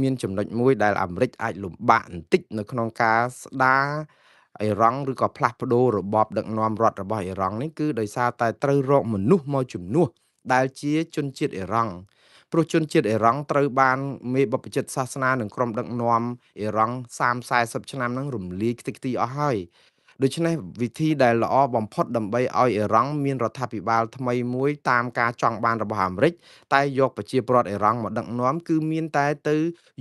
មានចំណុចមួយដែលអាមេរិកអាចលំបាកបន្តិចនៅក្នុងការស្ដារអ៊ីរ៉ង់ឬក៏ផ្លាស់ប្ដូររបបដឹកនាំរដ្ឋរបស់អ៊ីរ៉ង់នេះគឺដោយសារតែត្រូវរកមនុស្សមកជំនួសដែលជាជនជាតិអ៊ីរ៉ង់ព្រោះជនជាតិអ៊ីរ៉ង់ត្រូវបានមេបព្វជិតសាសនានិងក្រុមដឹកនាំអ៊ីរ៉ង់30-40ឆ្នាំហ្នឹងរំលាយខ្ទេចខ្ទីអស់ហើយដូច្នេះវិធីដែលល្អបំផុតដើម្បីឲ្យអ៊ីរ៉ង់មានរដ្ឋាភិបាលថ្មីមួយតាមការចង់បានរបស់អាមេរិកតែយកប្រជាពលរដ្ឋអ៊ីរ៉ង់មកដឹកនាំគឺមានតែទៅ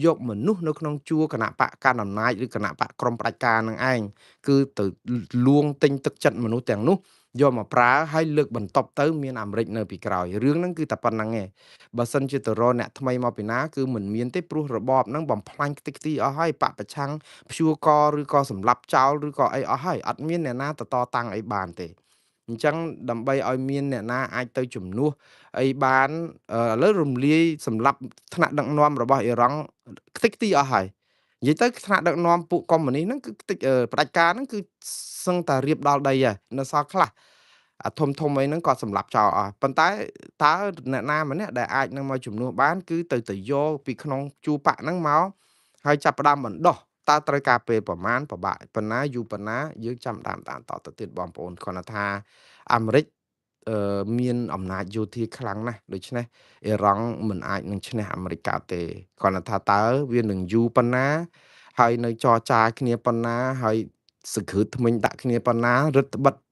យកមនុស្សនៅក្នុងជួរគណៈបកកណ្ដាលអំណាចឬគណៈបកក្រមផ្ដាច់ការនឹងឯងគឺទៅលួងទិញទឹកចិត្តមនុស្សទាំងនោះយកមកប្រើហើយលើកបន្ទប់ទៅមានអាមេរិកនៅពីក្រោយរឿងហ្នឹងគឺតែប៉ុណ្្នឹងឯងបើសិនជាទៅរកអ្នកថ្មីមកពីណាគឺមិនមានទេព្រោះរបបហ្នឹងបំផ្លាញខ្ទេចខ្ទីអស់ហើយបពប្រឆាំងព្យួរកឬក៏សម្លាប់ចោលឬក៏អីអស់ហើយអត់មានអ្នកណាទៅតតាំងអីបានទេអញ្ចឹងដើម្បីឲ្យមានអ្នកណាអាចទៅជំនួសអីបានឥឡូវរំលាយសម្រាប់ថ្នាក់ដឹកនាំរបស់អ៊ីរ៉ង់ខ្ទេចខ្ទីអស់ហើយនិយាយទៅថ្នាក់ដឹកនាំពួកកុម្មុយនីសហ្នឹងគឺខ្ទេចផ្ដាច់ការហ្នឹងគឺសឹងតែរៀបដល់ដីហើយនៅសល់ខ្លះអាធំអីហ្នឹងក៏សម្លាប់ចោលអស់ប៉ុន្តែតើអ្នកណាម្នាក់ដែលអាចនឹងមកជំនួសបានគឺទៅយកពីក្នុងជួរបកហ្នឹងមកហើយចាប់ផ្ដើមបណ្ដុះតើត្រូវការពេលប្រមាណពិបាកប៉ុណ្ណាយូរប៉ុណ្ណាយើងចាំតាមដានតទៅទៀតបងប្អូនគ្រាន់តែថាអាមេរិកមានអំណាចយោធាខ្លាំងណាស់ដូច្នេះអ៊ីរ៉ង់មិនអាចនឹងឈ្នះអាមេរិកកើតទេគ្រាន់តែថាតើវានឹងយូរប៉ុណ្ណាហើយនៅចរចាគ្នាប៉ុណ្ណាហើយសង្គ្រឹតថ្មិញដាក់គ្នាប៉ុណ្ណារឹតបន្តឹង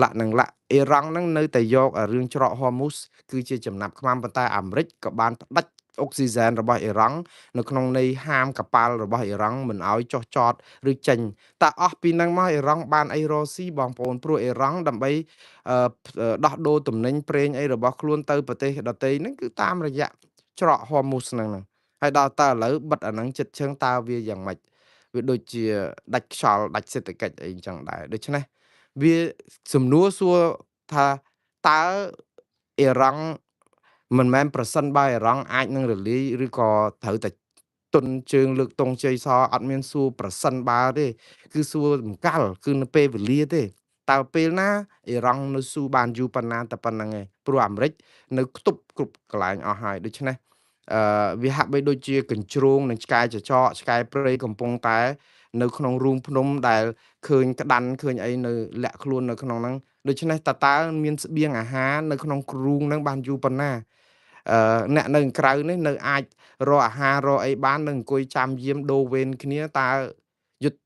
លក្ខនឹងលក្ខអ៊ីរ៉ង់ហ្នឹងនៅតែយករឿងច្រកហ័រមូសគឺជាចំណាប់ខ្មាំប៉ុន្តែអាមេរិកក៏បានផ្ដាច់អុកស៊ីហ្សែនរបស់អ៊ីរ៉ង់នៅក្នុងន័យហាមកប៉ាល់របស់អ៊ីរ៉ង់មិនឲ្យចុះចតឬចេញតែអស់ពីហ្នឹងមកអ៊ីរ៉ង់បានអីរកស៊ីបងប្អូនព្រោះអ៊ីរ៉ង់ដើម្បីអឺដោះដូរទំនិញប្រេងអីរបស់ខ្លួនទៅប្រទេសដទៃហ្នឹងគឺតាមរយៈច្រកហ័រមូសហ្នឹងហើយដល់តើឥឡូវបិទអាហ្នឹងចិត្តជើងតើវាយ៉ាងម៉េចវាដូចជាដាច់ខ្យល់ដាច់សេដ្ឋកិច្ចអីអញ្ចឹងដែរដូច្នេះវាសំណួរសួរថាតើអ៊ីរ៉ង់មិនមែនប្រសិនបើអ៊ីរ៉ង់អាចនឹងរលាយឬក៏ត្រូវតែទុនជើងលើកទង់ជ័យសអត់មានសួរប្រសិនបើទេគឺសួរម្កាល់គឺនៅពេលវេលាទេតើពេលណាអ៊ីរ៉ង់នៅស៊ូបានយូរប៉ុណ្ណាតែប៉ុណ្្នឹងឯងព្រោះអាមេរិកនៅខ្ទប់គ្រប់កន្លែងអស់ហើយដូច្នេះវាហាក់បីដូចជាកញ្ជ្រោងនិងឆ្កែចចកឆ្កែព្រៃកំពុងតែនៅក្នុងរូងភ្នំដែលឃើញក្តាន់ឃើញអីនៅលាក់ខ្លួននៅក្នុងហ្នឹងដូច្នេះតើមានស្បៀងអាហារនៅក្នុងរូងហ្នឹងបានយូរប៉ុណ្ណាអ្នកនៅក្រៅនេះនៅអាចរកអាហាររកអីបាននៅអង្គុយចាំយាមដូរវេនគ្នាតើយុទ្ធ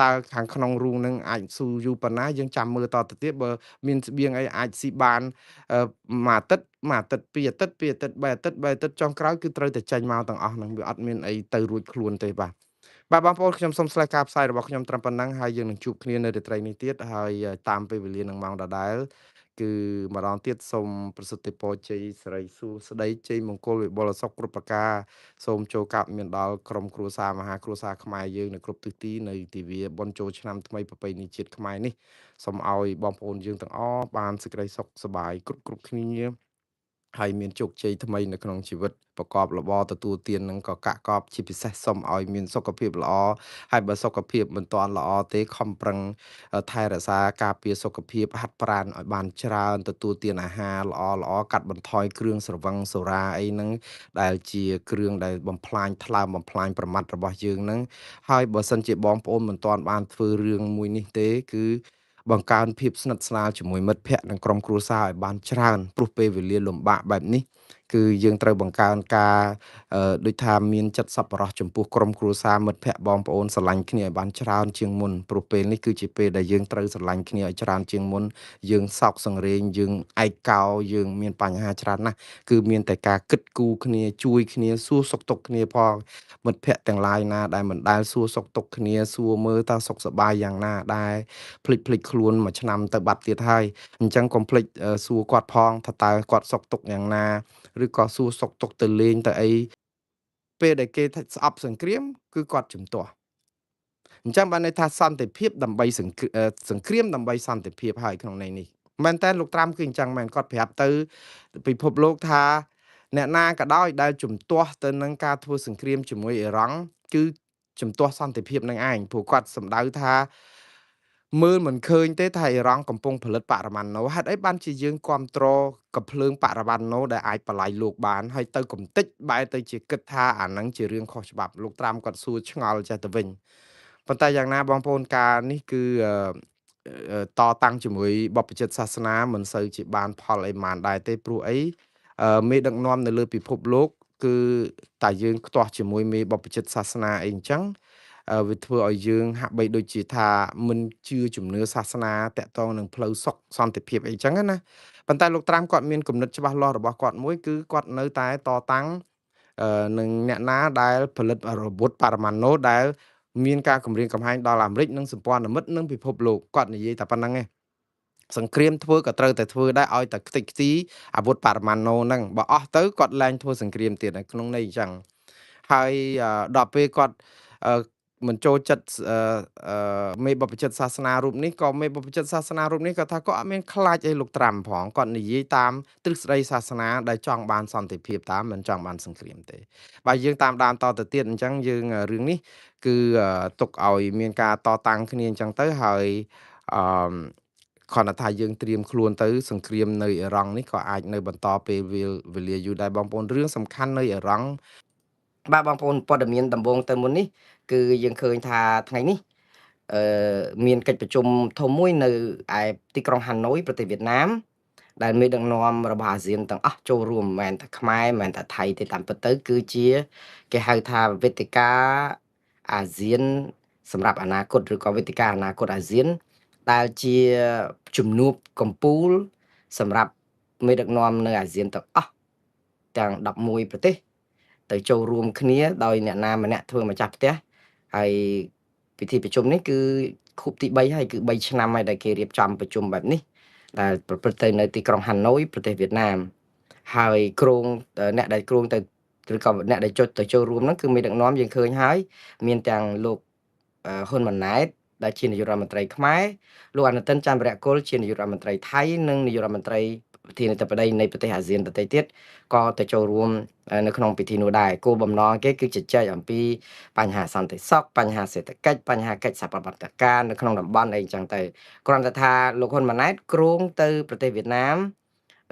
តែខាងក្នុងរូងនឹងអាចស៊ូយូរប៉ុណ្ណាយើងចាំមើលតទៅទៀតបើមានស្បៀងអីអាចស៊ីបានមួយអាទិត្យ2អាទិត្យ2អាទិត្យ3អាទិត្យ3អាទិត្យចុងក្រោយគឺត្រូវតែចេញមកទាំងអស់ហ្នឹងវាអត់មានអីទៅរួចខ្លួនទេបាទបងប្អូនខ្ញុំសូមស្លេះការផ្សាយរបស់ខ្ញុំត្រឹមប៉ុណ្ណឹងហើយយើងនឹងជួបគ្នានៅរាត្រីនេះទៀតហើយតាមពេលវេលានឹងម៉ោងដដែលគឺម្ដងទៀតសូមប្រសិទ្ធពរជ័យសិរីសួស្តីជ័យមង្គលវិបុលសុខគ្រប់ប្រការសូមចូលកាប់មានដល់ក្រុមគ្រួសារមហាគ្រួសារខ្មែរយើងនៅគ្រប់ទិសទីនៃទិវាបុណ្យចូលឆ្នាំថ្មីប្រពៃណីជាតិខ្មែរនេះសូមឲ្យបងប្អូនយើងទាំងអស់បានសេចក្តីសុខសប្បាយគ្រប់គ្នាហើយមានជោគជ័យថ្មីនៅក្នុងជីវិតប្រកបរបរទទួលទាននឹងក៏កាក់កបជាពិសេសសូមឲ្យមានសុខភាពល្អហើយបើសុខភាពមិនទាន់ល្អទេខំប្រឹងថែរក្សាការពារសុខភាពហាត់ប្រាណឲ្យបានច្រើនទទួលទានអាហារល្អកាត់បន្ថយគ្រឿងស្រវឹងសូរ៉ាអីហ្នឹងដែលជាគ្រឿងដែលបំផ្លាញថ្លើមបំផ្លាញប្រមាត់របស់យើងហ្នឹងហើយបើសិនជាបងប្អូនមិនទាន់បានធ្វើរឿងមួយនេះទេគឺបង្កើនភាពស្និទ្ធស្នាលជាមួយមិត្តភ័ក្តិនិងក្រុមគ្រួសារឲ្យបានច្រើនព្រោះពេលវេលាលំបាកបែបនេះគឺយើងត្រូវបង្កើនការដូចថាមានចិត្តសប្បុរសចំពោះក្រុមគ្រួសារមិត្តភ័ក្តិបងប្អូនស្រឡាញ់គ្នាឲ្យបានច្រើនជាងមុនព្រោះពេលនេះគឺជាពេលដែលយើងត្រូវស្រឡាញ់គ្នាឲ្យច្រើនជាងមុនយើងសោកសង្រេងយើងឯកោយើងមានបញ្ហាច្រើនណាស់គឺមានតែការគិតគូរគ្នាជួយគ្នាសួរសុខទុក្ខគ្នាផងមិត្តភ័ក្តិទាំងឡាយណាដែលមិនដែលសួរសុខទុក្ខគ្នាសួរមើលតើសុខសប្បាយយ៉ាងណាដែរភ្លេចខ្លួនមួយឆ្នាំទៅបាត់ទៀតហើយអញ្ចឹងកុំភ្លេចសួរគាត់ផងថាតើគាត់សុខទុក្ខយ៉ាងណាឬក៏សួរសុខទុក្ខទៅលេងទៅអីពេលដែលគេថាស្អប់សង្គ្រាមគឺគាត់ជំទាស់អញ្ចឹងបានន័យថាសន្តិភាពដើម្បីសង្គ្រាមដើម្បីសន្តិភាពហើយក្នុងន័យនេះមែនតើលោកត្រាំគឺអញ្ចឹងមែនគាត់ប្រាប់ទៅពិភពលោកថាអ្នកណាក៏ដោយដែលជំទាស់ទៅនឹងការធ្វើសង្គ្រាមជាមួយអ៊ីរ៉ង់គឺជំទាស់សន្តិភាពនឹងឯងព្រោះគាត់សម្ដៅថា មើលមិនឃើញទេថាអ៊ីរ៉ង់កំពុងផលិតបរមាណូហេតុអីបានជាយើងគាំទ្រកាភ្លើងបរមាណូដែលអាចបលាយលោកបានហើយទៅកំទេចបែរទៅជាគិតថាអាហ្នឹងជារឿងខុសច្បាប់លោកត្រាំគាត់សួរឆ្ងល់ចេះទៅវិញប៉ុន្តែយ៉ាងណាបងប្អូនការនេះគឺតតាំងជាមួយបព្វជិតសាសនាមិនសូវជាបានផលអីប៉ុន្មានដែរទេព្រោះអីមេដឹកនាំនៅលើពិភពលោកគឺតែយើងខ្ទាស់ជាមួយមេបព្វជិតសាសនាអីអញ្ចឹងវាធ្វើឲ្យយើងហាក់បីដូចជាថាមិនជឿជំនឿសាសនាតាក់ទងនឹងផ្លូវសុខសន្តិភាពអីចឹងណាប៉ុន្តែលោកត្រាំគាត់មានគំនិតច្បាស់លាស់របស់គាត់មួយគឺគាត់នៅតែតតាំងនឹងអ្នកណាដែលផលិតរបួសបរមាណូដែលមានការគំរាមកំហែងដល់អាមេរិកនិងសម្ព័ន្ធមិត្តនិងពិភពលោកគាត់និយាយតែប៉ុណ្្នឹងឯងសង្គ្រាមធ្វើក៏ត្រូវតែធ្វើដែរឲ្យតែខ្ទេចខ្ទីអាវុធបរមាណូហ្នឹងបើអស់ទៅគាត់លែងធ្វើសង្គ្រាមទៀតនៅក្នុងន័យអញ្ចឹងហើយដល់ពេលគាត់អឺមិនចូលចិត្តមេបព្វជិតសាសនារូបនេះក៏មេបព្វជិតសាសនារូបនេះគាត់ថាគាត់អត់មានខ្លាចអីលោកត្រាំផងគាត់និយាយតាមទ្រឹស្ដីសាសនាដែលចង់បានសន្តិភាពតាមមិនចង់បានសង្គ្រាមទេបើយើងតាមដានតទៅទៀតអញ្ចឹងយើងរឿងនេះគឺទុកឲ្យមានការតតាំងគ្នាអញ្ចឹងទៅហើយអឺគ្រាន់តែថាយើងត្រៀមខ្លួនទៅសង្គ្រាមនៅអ៊ីរ៉ង់នេះក៏អាចនៅបន្តពេលវេលាយូរដែរបងប្អូនរឿងសំខាន់នៅអ៊ីរ៉ង់បាទបងប្អូនព័ត៌មានដំបូងទៅមុននេះគឺយើងឃើញថាថ្ងៃនេះមានកិច្ចប្រជុំធំមួយនៅឯទីក្រុងហាណូយប្រទេសវៀតណាមដែលមេដឹកនាំរបស់អាស៊ានទាំងអស់ចូលរួមមិនមែនតែខ្មែរមិនមែនតែថៃទេតាមពិតទៅគឺជាគេហៅថាវេទិកាអាស៊ានសម្រាប់អនាគតឬក៏វេទិកាអនាគតអាស៊ានដែលជាជំនួបកម្ពុជាសម្រាប់មេដឹកនាំនៅអាស៊ានទាំងអស់ទាំង11ប្រទេសទៅចូលរួមគ្នាដោយអ្នកណាម្នាក់ធ្វើម្ចាស់ផ្ទះហើយពិធីប្រជុំនេះគឺខួបទី3ហើយគឺ3ឆ្នាំហើយដែលគេរៀបចំប្រជុំបែបនេះដែលប្រព្រឹត្តទៅនៅទីក្រុងហាណូយប្រទេសវៀតណាមហើយអ្នកដែលគ្រោងទៅឬក៏អ្នកដែលទៅចូលរួមហ្នឹងគឺមេដឹកនាំយើងឃើញហើយមានទាំងលោកហ៊ុនម៉ាណែតដែលជានាយករដ្ឋមន្ត្រីខ្មែរលោកអនុទិនច័ន្ទវរៈគុលជានាយករដ្ឋមន្ត្រីថៃនិងនាយករដ្ឋមន្ត្រីប្រធានាធិបតីនៃប្រទេសអាស៊ានដទៃទៀតក៏ទៅចូលរួមនៅក្នុងពិធីនោះដែរគោលបំណងគេគឺជជែកអំពីបញ្ហាសន្តិសុខបញ្ហាសេដ្ឋកិច្ចបញ្ហាកិច្ចសហប្រតិការនៅក្នុងតំបន់អីចឹងទៅគ្រាន់តែថាលោកហ៊ុនម៉ាណែតគ្រោងទៅប្រទេសវៀតណាម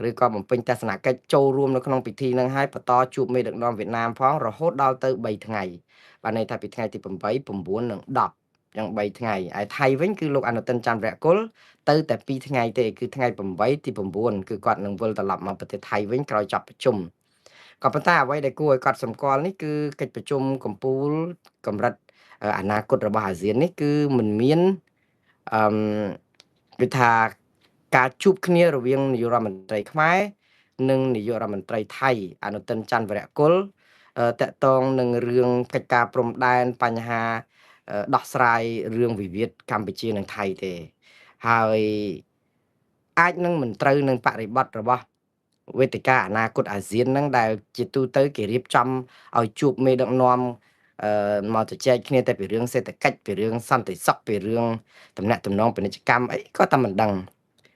ឬក៏បំពេញទស្សនកិច្ចចូលរួមនៅក្នុងពិធីនឹងហើយបន្តជួបមេដឹកនាំវៀតណាមផងរហូតដល់ទៅ3ថ្ងៃបានន័យថាពីថ្ងៃទី8 9និង10យ៉ាង3ថ្ងៃឯថៃវិញគឺលោកអនុទិនច័ន្ទវរៈគុលទៅតែ2ថ្ងៃទេគឺថ្ងៃ8ទី9គឺគាត់នឹងវិលត្រឡប់មកប្រទេសថៃវិញក្រោយចប់ប្រជុំក៏ប៉ុន្តែអ្វីដែលគួរឲ្យកត់សម្គាល់នេះគឺកិច្ចប្រជុំកំពូលកម្រិតអនាគតរបស់អាស៊ាននេះគឺមិនមានអឺគឺថាការជួបគ្នារវាងនាយករដ្ឋមន្ត្រីខ្មែរនិងនាយករដ្ឋមន្ត្រីថៃអនុទិនច័ន្ទវរៈគុលតាក់ទងនឹងរឿងកិច្ចការព្រំដែនបញ្ហាដោះស្រាយរឿងវិវាទកម្ពុជានិងថៃទេហើយអាចនឹងមិនត្រូវនឹងបរិបត្តិរបស់វេទិកាអនាគតអាស៊ានហ្នឹងដែលជាទូទៅគេរៀបចំឲ្យជួបមេដឹកនាំមកជជែកគ្នាតែពីរឿងសេដ្ឋកិច្ចពីរឿងសន្តិសុខពីរឿងទំនាក់ទំនងពាណិជ្ជកម្មអីក៏តែមិនដឹង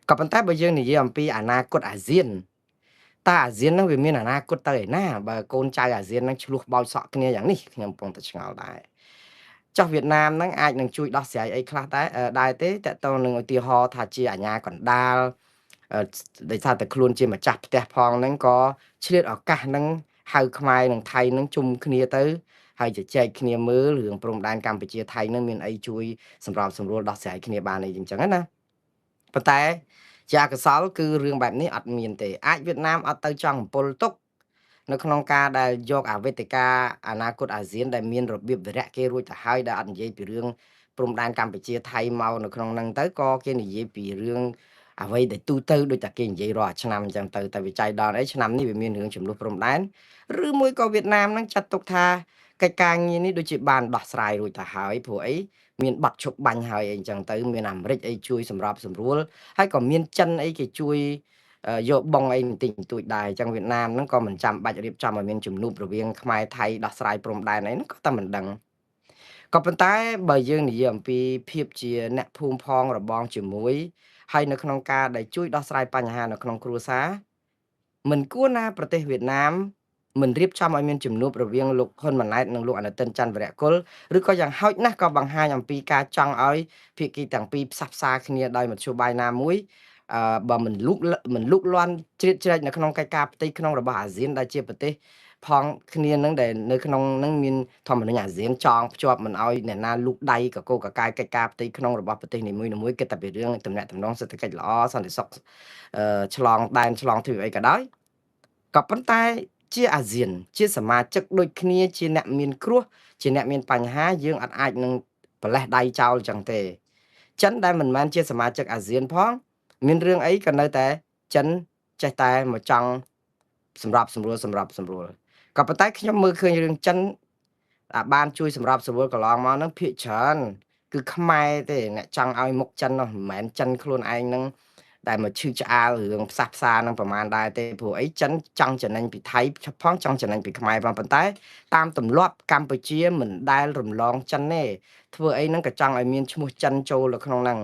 ក៏ប៉ុន្តែបើយើងនិយាយអំពីអនាគតអាស៊ានតើអាស៊ានហ្នឹងវាមានអនាគតទៅឯណាបើកូនចៅអាស៊ានហ្នឹងឆ្លោះបោចសក់គ្នាយ៉ាងនេះខ្ញុំកំពុងតែឆ្ងល់ដែរចុះវៀតណាមហ្នឹងអាចនឹងជួយដោះស្រាយអីខ្លះដែរទេតើតើនឹងឧទាហរណ៍ថាជាអាញាកណ្ដាលដោយសារតែខ្លួនជាម្ចាស់ផ្ទះផងហ្នឹងក៏ឆ្លៀតឱកាសហ្នឹងហៅខ្មែរនិងថៃហ្នឹងជុំគ្នាទៅហើយជជែកគ្នាមើលរឿងព្រំដែនកម្ពុជាថៃហ្នឹងមានអីជួយសម្របសម្រួលដោះស្រាយគ្នាបានអីអញ្ចឹងណាប៉ុន្តែជាអកុសលគឺរឿងបែបនេះអត់មានទេអាចវៀតណាមអត់ទៅចង់អំពើទុកនៅក្នុងការដែលយកអវេទិកាអនាគតអាស៊ានដែលមានរបៀបវិរៈគេរួចទៅហើយដែលអត់និយាយពីរឿងព្រំដែនកម្ពុជាថៃមកនៅក្នុងហ្នឹងទៅក៏គេនិយាយពីរឿងអ្វីដែលទូទៅដូចតែគេនិយាយរាល់ឆ្នាំអញ្ចឹងទៅតែវិច័យដល់អីឆ្នាំនេះវាមានរឿងចំនួនព្រំដែនឬមួយក៏វៀតណាមហ្នឹងចាត់ទុកថាកិច្ចការងារនេះដូចជាបានដោះស្រាយរួចទៅហើយព្រោះអីមានបាត់ឈប់បាញ់ហើយអីអញ្ចឹងទៅមានអាមេរិកអីជួយសម្របសម្រួលហើយក៏មានចិនអីគេជួយយកបងអីបន្តិចបន្តួចដែរអញ្ចឹងវៀតណាមហ្នឹងក៏មិនចាំបាច់រៀបចំឲ្យមានជំនួបរវាងខ្មែរថៃដោះស្រាយព្រំដែនអីហ្នឹងក៏តែមិនដឹងក៏ប៉ុន្តែបើយើងនិយាយអំពីភាពជាអ្នកភូមិផងរបងជាមួយហើយនៅក្នុងការដែលជួយដោះស្រាយបញ្ហានៅក្នុងគ្រួសារមិនគួរណាប្រទេសវៀតណាម មិនរៀបចំឲ្យមានជំនួបរវាងលោកហ៊ុនម៉ាណែតនិងលោកអនុទិនច័ន្ទវរៈគុលឬក៏យ៉ាងហោចណាស់ក៏បង្ហាញអំពីការចង់ឲ្យភាគីទាំងពីរផ្សះផ្សាគ្នាដោយមធ្យោបាយណាមួយបើមិនលូកលាន់ជ្រៀតជ្រែកនៅក្នុងកិច្ចការផ្ទៃក្នុងរបស់អាស៊ានដែលជាប្រទេសផងគ្នានឹងដែលនៅក្នុងនឹងមានធម្មនុញ្ញអាស៊ានចងភ្ជាប់មិនឲ្យអ្នកណាលូកដៃកកកកាយកិច្ចការផ្ទៃក្នុងរបស់ប្រទេសនីមួយៗគិតតែពីរឿងទំនាក់ទំនងសេដ្ឋកិច្ចល្អសន្តិសុខឆ្លងដែនឆ្លងទ្វីបអីក៏ដោយក៏ប៉ុន្តែជាអាស៊ានជាសមាជិកដូចគ្នាជាអ្នកមានគ្រោះជាអ្នកមានបញ្ហាយើងអាចនឹងប្រលេះដៃចោលចឹងទេចិនដែលមិនមែនជាសមាជិកអាស៊ានផងមានរឿងអីក៏នៅតែចិនចេះតែមកចង់សម្របសម្រួលក៏ប៉ុន្តែខ្ញុំមើលឃើញរឿងចិនបានជួយសម្របសម្រួលកន្លងមកហ្នឹងភាគច្រើនគឺខ្មែរទេអ្នកចង់ឲ្យមុខចិននោះមិនមែនចិនខ្លួនឯងហ្នឹងដែលមកឈឺឆ្អាលរឿងផ្សះផ្សានឹងប្រមាណដែរទេព្រោះអីចិនចង់ចំណេញពីថៃផងចង់ចំណេញពីខ្មែរផងប៉ុន្តែតាមទម្លាប់កម្ពុជាមិនដែលរំលងចិនទេធ្វើអីហ្នឹងក៏ចង់ឲ្យមានឈ្មោះចិនចូលនៅក្នុងហ្នឹង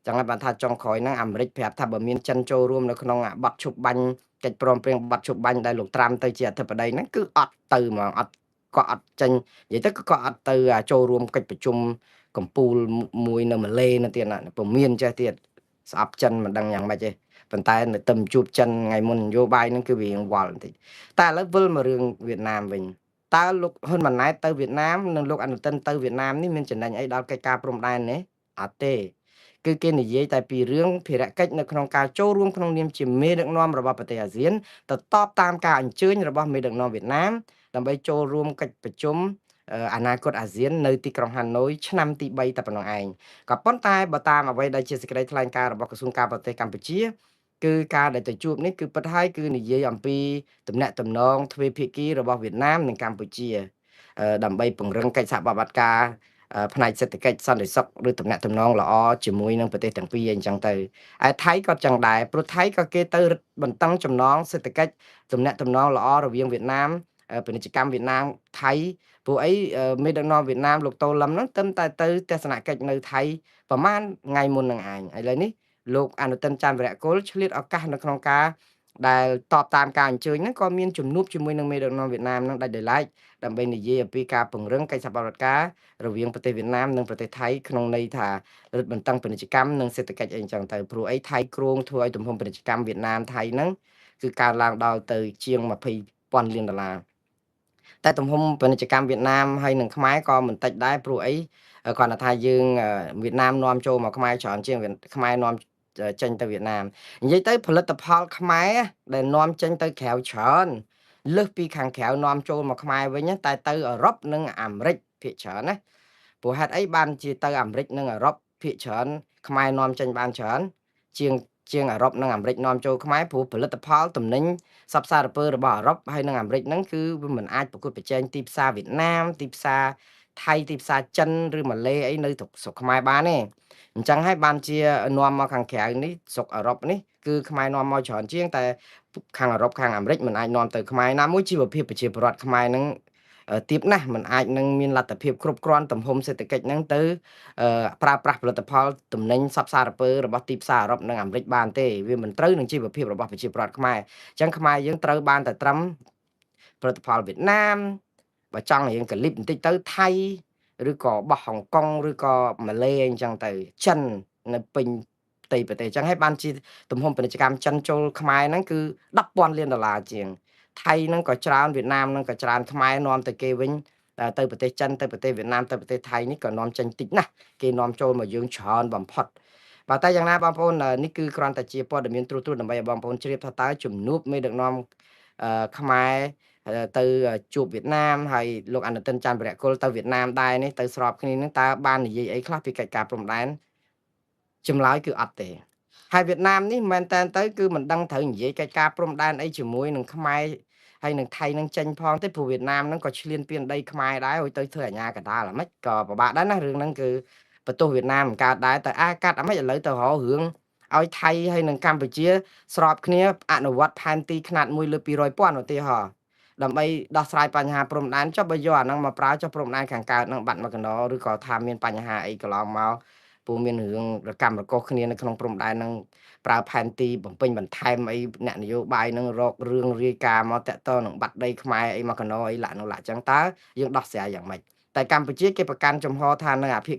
ចឹងហើយបានថាចុងក្រោយហ្នឹងអាមេរិកប្រាប់ថាបើមានចិនចូលរួមនៅក្នុងបទឈប់បាញ់កិច្ចព្រមព្រៀងបទឈប់បាញ់ដែលលោកត្រាំទៅជាអធិបតីហ្នឹងគឺអត់ទៅហ្មងអត់ក៏អត់ចេញនិយាយទៅក៏អត់ទៅចូលរួមកិច្ចប្រជុំកម្ពុជាមួយនៅម៉ាឡេនៅទៀតណាពុំមានចេះទៀតស្អប់ចិនមិនដឹងយ៉ាងម៉េចទេប៉ុន្តែនៅទៅជួបចិនថ្ងៃមុននយោបាយហ្នឹងគឺវារៀងវល់បន្តិចតែឥឡូវវិលមករឿងវៀតណាមវិញតើលោកហ៊ុនម៉ាណែតទៅវៀតណាមនិងលោកអនុទិនទៅវៀតណាមនេះមានចំណេញអីដល់កិច្ចការព្រំដែនទេអត់ទេគឺគេនិយាយតែពីរឿងភារកិច្ចនៅក្នុងការចូលរួមក្នុងនាមជាមេដឹកនាំរបស់ប្រទេសអាស៊ានទៅតបតាមការអញ្ជើញរបស់មេដឹកនាំវៀតណាមដើម្បីចូលរួមកិច្ចប្រជុំអនាគតអាស៊ាននៅទីក្រុងហាណូយឆ្នាំទី3តែប៉ុណ្ណោះឯងក៏ប៉ុន្តែបើតាមអ្វីដែលជាសេចក្តីថ្លែងការណ៍របស់ក្រសួងការបរទេសកម្ពុជាគឺការដែលទៅជួបនេះគឺពិតហើយគឺនិយាយអំពីទំនាក់ទំនងទ្វេភាគីរបស់វៀតណាមនិងកម្ពុជាដើម្បីពង្រឹងកិច្ចសហប្រតិបត្តិការផ្នែកសេដ្ឋកិច្ចសន្តិសុខឬទំនាក់ទំនងល្អជាមួយនឹងប្រទេសទាំងពីរអញ្ចឹងទៅឯថៃក៏ចឹងដែរព្រោះថៃក៏គេទៅបន្តឹងចំណងសេដ្ឋកិច្ចទំនាក់ទំនងល្អរវាងវៀតណាមពាណិជ្ជកម្មវៀតណាមថៃព្រោះអីមេដឹកនាំវៀតណាមលោកតូលឹមហ្នឹងទៅទៅទស្សនកិច្ចនៅថៃប្រហែលថ្ងៃមុននឹងឯងឥឡូវនេះលោកអនុទិនច័ន្ទវរៈគុលឆ្លៀតឱកាសនៅក្នុងការដែលតបតាមការអញ្ជើញហ្នឹងក៏មានជំនួបជាមួយនឹងមេដឹកនាំវៀតណាមហ្នឹងដាច់ដោយឡែកដើម្បីនិយាយអំពីការពង្រឹងកិច្ចសហប្រតិបត្តិការរវាងប្រទេសវៀតណាមនិងប្រទេសថៃក្នុងន័យថារឹតបន្តឹងពាណិជ្ជកម្មនិងសេដ្ឋកិច្ចអីចឹងទៅព្រោះអីថៃគ្រោងធ្វើឲ្យទំហំពាណិជ្ជកម្មវៀតណាមថៃហ្នឹងគឺកើនឡើងដល់ទៅជាង$20,000 លានតែទំហំពាណិជ្ជកម្មវៀតណាមហើយនិងខ្មែរក៏មិនតិចដែរព្រោះអីគ្រាន់តែថាយើងវៀតណាមនាំចូលមកខ្មែរច្រើនជាងខ្មែរនាំចេញទៅវៀតណាមនិយាយទៅផលិតផលខ្មែរដែលនាំចេញទៅក្រៅច្រើនលើសពីខាងក្រៅនាំចូលមកខ្មែរវិញតែទៅអឺរ៉ុបនិងអាមេរិកភាគច្រើនណាព្រោះហេតុអីបានជាទៅអាមេរិកនិងអឺរ៉ុបភាគច្រើនខ្មែរនាំចេញបានច្រើនជាងអឺរ៉ុបនិងអាមេរិកនាំចូលខ្មែរព្រោះផលិតផលទំនិញសព្វសារពើរបស់អឺរ៉ុបហើយនិងអាមេរិកហ្នឹងគឺវាមិនអាចប្រកួតប្រជែងទីផ្សារវៀតណាមទីផ្សារថៃទីផ្សារចិនឬម៉ាឡេអីនៅស្រុកខ្មែរបានទេអញ្ចឹងហើយបានជានាំមកខាងក្រៅនេះស្រុកអឺរ៉ុបនេះគឺខ្មែរនាំមកច្រើនជាងតែខាងអឺរ៉ុបខាងអាមេរិកមិនអាចនាំទៅខ្មែរណាមួយជីវភាពប្រជាពលរដ្ឋខ្មែរហ្នឹងទាបណាស់មិនអាចនឹងមានលទ្ធភាពគ្រប់គ្រាន់ទំហំសេដ្ឋកិច្ចហ្នឹងទៅប្រើប្រាស់ផលិតផលទំនិញសព្វសារពើរបស់ទីផ្សារអឺរ៉ុបនិងអាមេរិកបានទេវាមិនត្រូវនឹងជីវភាពរបស់ប្រជាពលរដ្ឋខ្មែរអញ្ចឹងខ្មែរយើងត្រូវបានតែត្រឹមផលិតផលវៀតណាមបើចង់រៀងកលិបបន្តិចទៅថៃឬក៏បោះហុងកុងឬក៏ម៉ាឡេអញ្ចឹងទៅចិននៅពេញផ្ទៃប្រទេសអញ្ចឹងហើយបានជាទំហំពាណិជ្ជកម្មចិនចូលខ្មែរហ្នឹងគឺ$10,000,000,000ជាងថៃហ្នឹងក៏ច្រើនវៀតណាមហ្នឹងក៏ច្រើនខ្មែរនាំទៅគេវិញទៅប្រទេសចិនទៅប្រទេសវៀតណាមទៅប្រទេសថៃនេះក៏នាំចេញតិចណាស់គេនាំចូលមកយើងច្រើនបំផុតបើតែយ៉ាងណាបងប្អូននេះគឺគ្រាន់តែជាព័ត៌មានត្រួសៗដើម្បីឲ្យបងប្អូនជ្រាបថាតើជំនួបមេដឹកនាំខ្មែរទៅជួបវៀតណាមហើយលោកអនុទិនច័ន្ទវរៈគុលទៅវៀតណាមដែរនេះទៅស្របគ្នានឹងតើបាននិយាយអីខ្លះពីកិច្ចការព្រំដែនចម្លើយគឺអត់ទេហើយវៀតណាមនេះមែនតើទៅគឺមិនដឹងត្រូវនិយាយកិច្ចការព្រំដែនអីជាមួយនឹងខ្មែរហើយនឹងថៃនឹងចេញផងទេព្រោះវៀតណាមហ្នឹងក៏ឈ្លានពានដីខ្មែរដែរហើយទៅធ្វើអាញាកដាលអាម៉េចក៏ពិបាកដែរណារឿងហ្នឹងគឺបន្ទោសវៀតណាមមិនកើតដែរតែកាត់អាម៉េចឥឡូវទៅរករឿងឲ្យថៃហើយនិងកម្ពុជាស្របគ្នាអនុវត្តផែនទីខ្នាត1លើ200,000ឧទាហរណ៍ដើម្បីដោះស្រាយបញ្ហាព្រំដែនចុះបើយកអាហ្នឹងមកប្រើចុះព្រំដែនខាងកើតហ្នឹងបាត់មកកណ្ដោឬក៏ថាមានបញ្ហាអីកន្លងមក ព្រោះមានរឿងរកម្មរកុសគ្នានៅក្នុងព្រំដែននឹងប្រើផែនទីបំពេញបន្ថែមអីអ្នកនយោបាយនឹងរករឿងរាយការណ៍មកតាក់ទងនឹងបាត់ដីខ្មែរអីមកកណោអីឡាក់នោះឡាក់ចឹងតើយើងដោះស្រាយយ៉ាងម៉េចតែកម្ពុជាគេប្រកាន់ចំហថានៅអភិ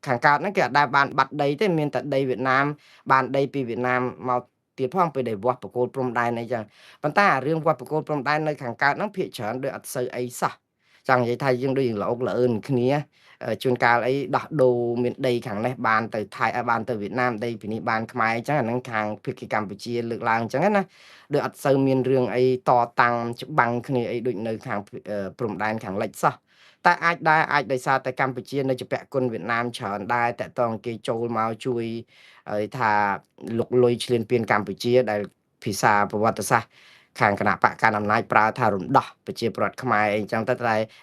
ខាងកើតហ្នឹងគេអត់ដែលបានបាត់ដីទេមានតែដីវៀតណាមបានដីពីវៀតណាមមកទៀតផងពេលដែលវាស់បកគោលព្រំដែនអីចឹងប៉ុន្តែអារឿងវាស់បកគោលព្រំដែននៅខាងកើតហ្នឹងភាគច្រើនដូចអត់សូវអីសោះចង់និយាយថាយើងដូចយើងល្អកល្អឿនគ្នាជួនកាលអីដោះដូរមានដីខាងនេះបានទៅថៃបានទៅវៀតណាមដីពីនេះបានខ្មែរអញ្ចឹងអាហ្នឹងខាងភាគីកម្ពុជាលើកឡើងអញ្ចឹងណាដូចអត់សូវមានរឿងអីតតាំងច្បាំងគ្នាអីដូចនៅខាងព្រំដែនខាងលិចសោះតែអាចដោយសារតែកម្ពុជានៅជាពាក់គុណវៀតណាមច្រើនដែរតាក់ទងគេចូលមកជួយឲ្យថាលុកលុយឈ្លានពានកម្ពុជាដែលភាសាប្រវត្តិសាស្ត្រខាងគណៈបកកណ្ដាលអំណាចប្រើថារំដោះប្រជាប្រដ្ឋខ្មែរអីចឹងតែ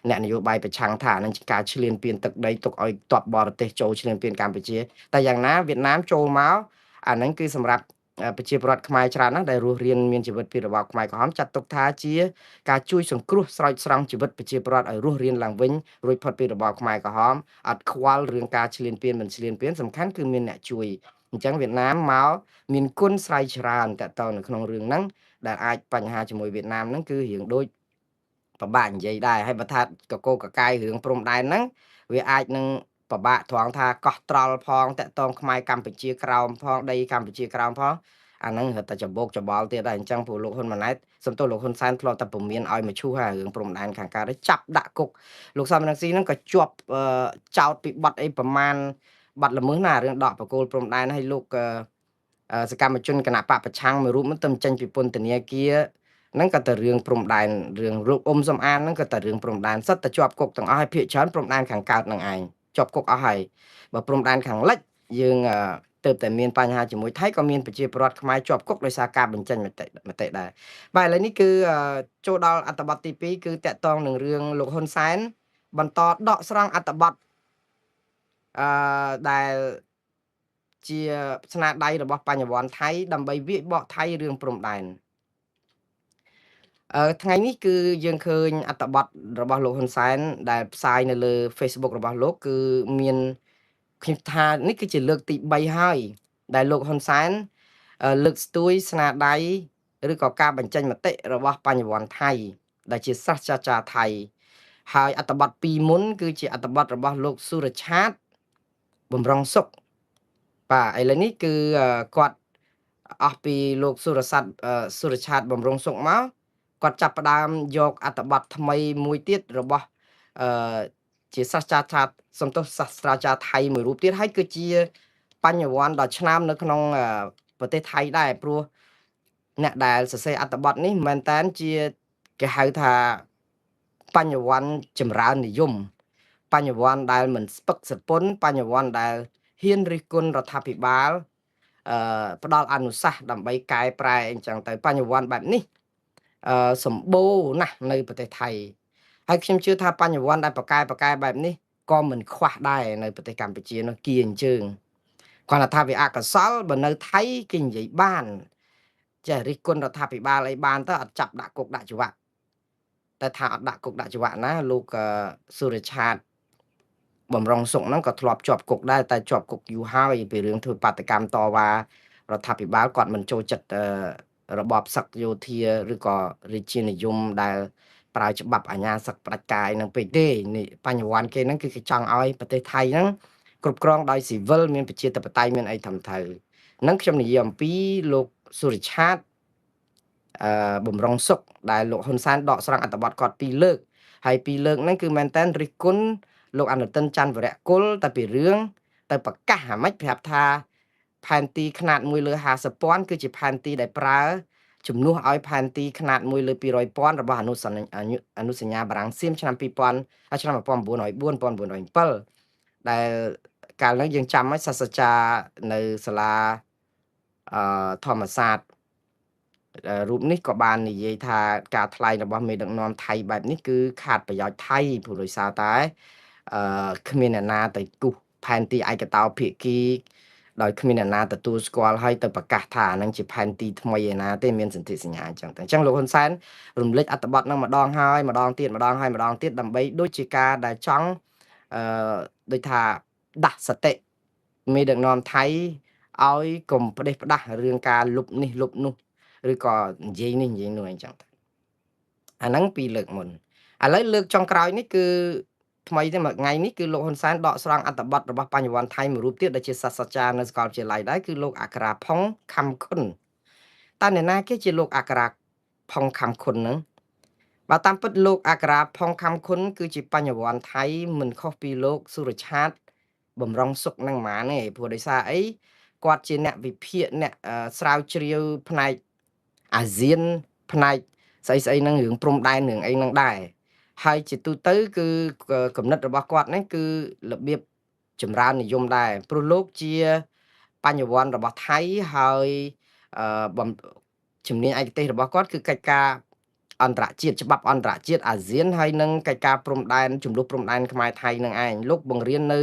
អ្នកនយោបាយប្រឆាំងថានឹងជាការឈ្លានពានទឹកដីទុកឲ្យទ័ពបរទេសចូលឈ្លានពានកម្ពុជាតែយ៉ាងណាវៀតណាមចូលមកអាហ្នឹងគឺសម្រាប់ប្រជាពលរដ្ឋខ្មែរច្រើនណាស់ដែលរស់រានមានជីវិតពីរបបខ្មែរក្រហមចាត់ទុកថាជាការជួយសង្គ្រោះស្រោចស្រង់ជីវិតប្រជាពលរដ្ឋឲ្យរស់រានឡើងវិញរួចផុតពីរបបខ្មែរក្រហមអត់ខ្វល់រឿងការឈ្លានពានមិនឈ្លានពានសំខាន់គឺមានអ្នកជួយអញ្ចឹងវៀតណាមមកមានគុណស្រ័យច្រើនតទៅនៅក្នុងរឿងហ្នឹងដែលអាចបញ្ហាជាមួយវៀតណាមហ្នឹងគឺរឿងដូចពិបាកនិយាយដែរហើយបើថាកកកកាយរឿងព្រំដែនហ្នឹងវាអាចនឹងពិបាកត្រង់ថាកោះត្រល់ផងតាក់ទងខ្មែរកម្ពុជាក្រោមផងដីកម្ពុជាក្រោមផងអាហ្នឹងរត់តែច្បោកច្បល់ទៀតដែរអញ្ចឹងព្រោះលោកហ៊ុនម៉ាណែតសំទោសលោកហ៊ុនសែនធ្លាប់តែពមៀនឲ្យមកឈូសហើយរឿងព្រំដែនខាងកើតចាប់ដាក់គុកលោកសំរងស៊ីហ្នឹងក៏ជាប់ចោតពីបទអីប្រមាណបាត់ល្មើសណារឿងដកបកគោលព្រំដែនឲ្យលោកសកម្មជនគណៈបកប្រឆាំងមួយរូបមិនទៅចេញពីពន្ធនាគារហ្នឹងក៏តែរឿងព្រំដែនរឿងរូបសំអានហ្នឹងក៏តែរឿងព្រំដែនសិតតែជាប់គុកទាំងអស់ហើយភាគច្រើនព្រំដែនខាងកើតនឹងឯងជាប់គុកអស់ហើយបើព្រំដែនខាងលិចយើងទៅតែមានបញ្ហាជាមួយថៃក៏មានប្រជាពលរដ្ឋខ្មែរជាប់គុកដោយសារការបញ្ចេញមតិដែរបាទឥឡូវនេះគឺចូលដល់អត្ថបទទី2គឺតកតងនឹងរឿងលោកហ៊ុនសែនបន្តដកស្រង់អត្ថបទដែលជាស្នាដៃរបស់បញ្ញវន្តថៃដើម្បីវាយបកថៃរឿងព្រំដែនថ្ងៃនេះគឺយើងឃើញអត្ថបទរបស់លោកហ៊ុនសែនដែលផ្សាយនៅលើ Facebook របស់លោកគឺមានខ្ញុំថានេះគឺជាលើកទី3ហើយដែលលោកហ៊ុនសែនលើកស្ទួយស្នាដៃឬក៏ការបញ្ចេញមតិរបស់បញ្ញវន្តថៃដែលជាសាស្ត្រាចារ្យថៃហើយអត្ថបទ2មុនគឺជាអត្ថបទរបស់លោកសុរឆាតបំរុងសុខបាទឥឡូវនេះគឺគាត់អស់ពីលោកសុរឆាតបំរុងសុខមកគាត់ចាប់ផ្ដើមយកអត្ថបទថ្មីមួយទៀតរបស់ជាសាស្ត្រាចារ្យសាស្ត្រាចារ្យថៃមួយរូបទៀតហើយគឺជាបញ្ញវន្តដ៏ឆ្នើមនៅក្នុងប្រទេសថៃដែរព្រោះអ្នកដែលសរសេរអត្ថបទនេះមែនតើជាគេហៅថាបញ្ញវន្តចម្រើននិយមបញ្ញវន្តដែលមិនស្ពឹកសពុនបញ្ញវន្តដែលហ៊ានរិះគន់រដ្ឋាភិបាលផ្ដល់អនុសាសន៍ដើម្បីកែប្រែអញ្ចឹងទៅបញ្ញវន្តបែបនេះសម្បូរណាស់នៅប្រទេសថៃហើយខ្ញុំជឿថាបញ្ញវន្តដែលប្រកែបែបនេះក៏មិនខ្វះដែរនៅប្រទេសកម្ពុជានោះគៀអញ្ជើញគាត់ថាវាអកុសលបើនៅថៃគេនិយាយបានចេះរិះគន់រដ្ឋាភិបាលអីបានទៅអត់ចាប់ដាក់គុកដាក់ច្បាប់តែថាអត់ដាក់គុកដាក់ច្បាប់ណាលោកសុរឆាតបំរុងសុខហ្នឹងក៏ធ្លាប់ជាប់គុកដែរតែជាប់គុកយូរហើយពីរឿងធ្វើបាតកម្មតវ៉ារដ្ឋាភិបាលគាត់មិនចូលចិត្តរបបសឹកយោធាឬក៏រាជានិយមដែលប្រើច្បាប់អាជ្ញាសឹកផ្ដាច់ការនឹងពេកទេនេះបញ្ញវន្តគេហ្នឹងគឺគេចង់ឲ្យប្រទេសថៃហ្នឹងគ្រប់គ្រងដោយស៊ីវិលមានប្រជាធិបតេយ្យមានអីត្រឹមត្រូវហ្នឹងខ្ញុំនិយាយអំពីលោកសុរឆាតបំរុងសុខដែលលោកហ៊ុនសែនដកស្រង់អត្ថបទគាត់2លើកហើយ2លើកហ្នឹងគឺមែនតើរិះគន់លោកអនុទិនច័ន្ទវរៈគុលតែពីរឿងទៅប្រកាសអាម៉េចប្រាប់ថាផែនទីខ្នាត1លើ50,000គឺជាផែនទីដែលប្រើជំនួសឲ្យផែនទីខ្នាត1លើ200,000របស់អនុសញ្ញាបារាំងសៀមឆ្នាំ2000ឆ្នាំ1904-1907ដែលកាលនោះយើងចាំឲ្យសាស្ត្រាចារ្យនៅសាលាធម្មសាស្ត្ររូបនេះក៏បាននិយាយថាការថ្លែងរបស់មេដឹកនាំថៃបែបនេះគឺខាតប្រយោជន៍ថៃព្រោះដោយសារតែគ្មានអ្នកណាទៅគូសផែនទីឯកតោភាគីដោយគ្មានអ្នកណាទទួលស្គាល់ហើយទៅប្រកាសថាអានឹងជាផែនទីថ្មីឯណាទេមានសន្ធិសញ្ញាអញ្ចឹងអញ្ចឹងលោកហ៊ុនសែនរំលេចអត្ថបទនឹងម្ដងហើយម្ដងទៀតដើម្បីដូចជាការដែលចង់ដូចថាដាស់សតិ មេដឹកនាំថៃឲ្យកុំផ្ដេសផ្ដាស់រឿងការលុបនេះលុបនោះឬក៏និយាយនេះនិយាយនោះអីចឹងទៅអាហ្នឹងពីលើកមុនឥឡូវលើកចុងក្រោយនេះគឺថ្មីទេមួយថ្ងៃនេះគឺលោកហ៊ុនសែនដកស្រង់អត្ថបទរបស់បញ្ញវន្តថៃមួយរូបទៀតដែលជាសាស្ត្រាចារ្យនៅសាកលវិទ្យាល័យដែរគឺលោកអក្សរាផុងខំខុនតើអ្នកណាគេជាលោកអក្សរាផុងខំខុនហ្នឹងបើតាមពិតលោកអក្សរាផុងខំខុនគឺជាបញ្ញវន្តថៃមិនខុសពីលោកសុរឆាតបំរុងសុខនឹងហ្មងទេព្រោះដោយសារអីគាត់ជាអ្នកវិភាគអ្នកស្រាវជ្រាវផ្នែកអាស៊ានផ្នែកស្អីហ្នឹងរឿងព្រំដែនរឿងអីហ្នឹងដែរហើយជាទូទៅគឺគំនិតរបស់គាត់ហ្នឹងគឺរបៀបចម្រើននិយមដែរព្រោះលោកជាបញ្ញវន្តរបស់ថៃហើយជំនាញឯកទេសរបស់គាត់គឺកិច្ចការអន្តរជាតិច្បាប់អន្តរជាតិអាស៊ានហើយនឹងកិច្ចការព្រំដែនចំនួនព្រំដែនខ្មែរថៃនឹងឯងលោកបង្រៀននៅ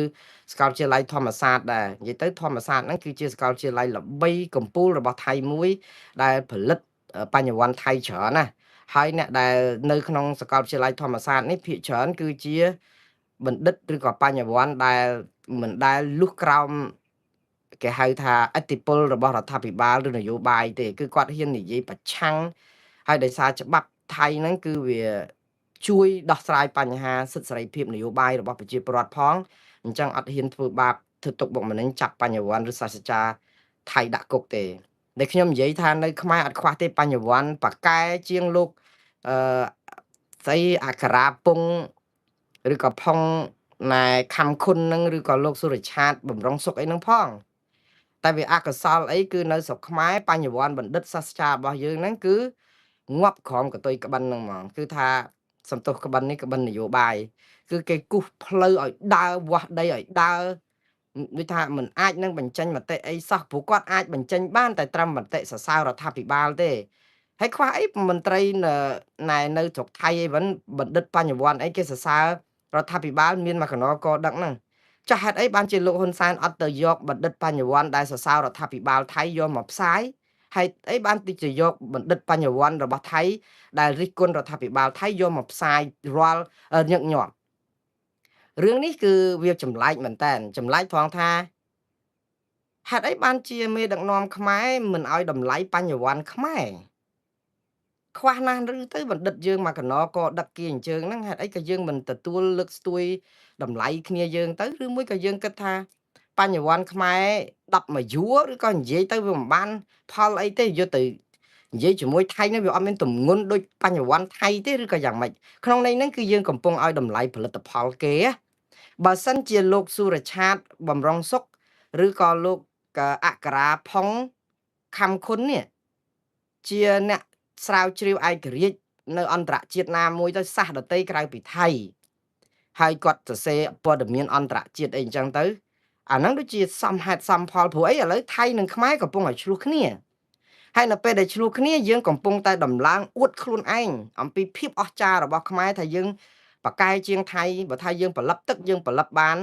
សាកលវិទ្យាល័យធម្មសាស្ត្រដែរនិយាយទៅធម្មសាស្ត្រហ្នឹងគឺជាសាកលវិទ្យាល័យល្បីកំពូលរបស់ថៃមួយដែលផលិតបញ្ញវន្តថៃច្រើនណាហើយអ្នកដែលនៅក្នុងសាកលវិទ្យាល័យធម្មសាស្ត្រនេះភាគច្រើនគឺជាបណ្ឌិតឬក៏បញ្ញវន្តដែលមិនដែលលុះក្រោមគេហៅថាអធិបុលរបស់រដ្ឋាភិបាលឬនយោបាយទេគឺគាត់ហ៊ាននិយាយប្រឆាំងហើយដោយសារច្បាប់ថៃហ្នឹងគឺវាជួយដោះស្រាយបញ្ហាសិទ្ធិសេរីភាពនយោបាយរបស់ប្រជាពលរដ្ឋផងអញ្ចឹងអត់ហ៊ានធ្វើបាបធ្វើទុកបុកម្នេញចាប់បញ្ញវន្តឬសាស្ត្រាចារ្យថៃដាក់គុកទេដែលខ្ញុំនិយាយថានៅខ្មែរអត់ខ្វះទេបញ្ញវន្តប៉ាកែជាងលោកស្អីអក្សរាពងឬក៏ផុងណែខំខុនហ្នឹងឬក៏លោកសុរឆាតបំរុងសុខអីហ្នឹងផងតែវាអកុសលអីគឺនៅស្រុកខ្មែរបញ្ញវន្តបណ្ឌិតសាស្ត្រាចារ្យរបស់យើងហ្នឹងគឺងាប់ក្រោមកតុយក្បិនហ្នឹងហ្មងគឺថាសន្ទុះក្បិននេះក្បិននយោបាយគឺគេគូសផ្លូវឲ្យដើរវាស់ដីឲ្យដើរដូចថាមិនអាចនឹងបញ្ចេញមតិអីសោះព្រោះគាត់អាចបញ្ចេញបានតែត្រឹមមតិសរសើររដ្ឋាភិបាលទេហើយខ្វះអីមន្ត្រីណែនៅស្រុកថៃអីវិញបណ្ឌិតបញ្ញវន្តអីគេសរសើររដ្ឋាភិបាលមានមកកណកដឹកហ្នឹងចាស់ហេតុអីបានជាលោកហ៊ុនសែនអត់ទៅយកបណ្ឌិតបញ្ញវន្តដែលសរសើររដ្ឋាភិបាលថៃយកមកផ្សាយហេតុអីបានទៅជាយកបណ្ឌិតបញ្ញវន្តរបស់ថៃដែលរិះគន់រដ្ឋាភិបាលថៃយកមកផ្សាយរាល់ញឹកញាប់រឿងនេះគឺវាចម្លែកមែនតើចម្លែកផងថាហេតុអីបានជាមេដឹកនាំខ្មែរមិនអោយតម្លៃបញ្ញវន្តខ្មែរខ្វះណាស់ឬទៅបណ្ឌិតយើងមកកណក៏ដឹកគេអញ្ជើញហ្នឹងហេតុអីក៏យើងមិនទទួលលើកស្ទួយតម្លៃគ្នាយើងទៅឬមួយក៏យើងគិតថាបញ្ញវន្តខ្មែរ10មួយយួរឬក៏និយាយទៅវាមិនបានផលអីទេយកទៅនិយាយជាមួយថៃនេះវាអត់មានទម្ងន់ដូចបញ្ញវន្តថៃទេឬក៏យ៉ាងម៉េចក្នុងន័យហ្នឹងគឺយើងកំពុងឲ្យតម្លៃផលិតផលគេបើសិនជាលោកសុរឆាតបំរុងសុខឬក៏លោកអក្សរាផុងខំខុននេះជាអ្នកស្រាវជ្រាវឯករាជ្យនៅអន្តរជាតិណាមួយទៅសាសដតីក្រៅពីថៃហើយគាត់សរសេរព័ត៌មានអន្តរជាតិអីអញ្ចឹងទៅអាហ្នឹងដូចជាសមហេតុសមផលព្រោះអីឥឡូវថៃនិងខ្មែរកំពុងតែឆ្លោះគ្នាហើយនៅពេលដែលឆ្លោះគ្នាយើងកំពុងតែដំឡើងអួតខ្លួនឯងអំពីភាពអស្ចារ្យរបស់ខ្មែរថាយើងប៉ាកែជាងថៃបើថាយើងផលិតទឹកយើងផលិតបាន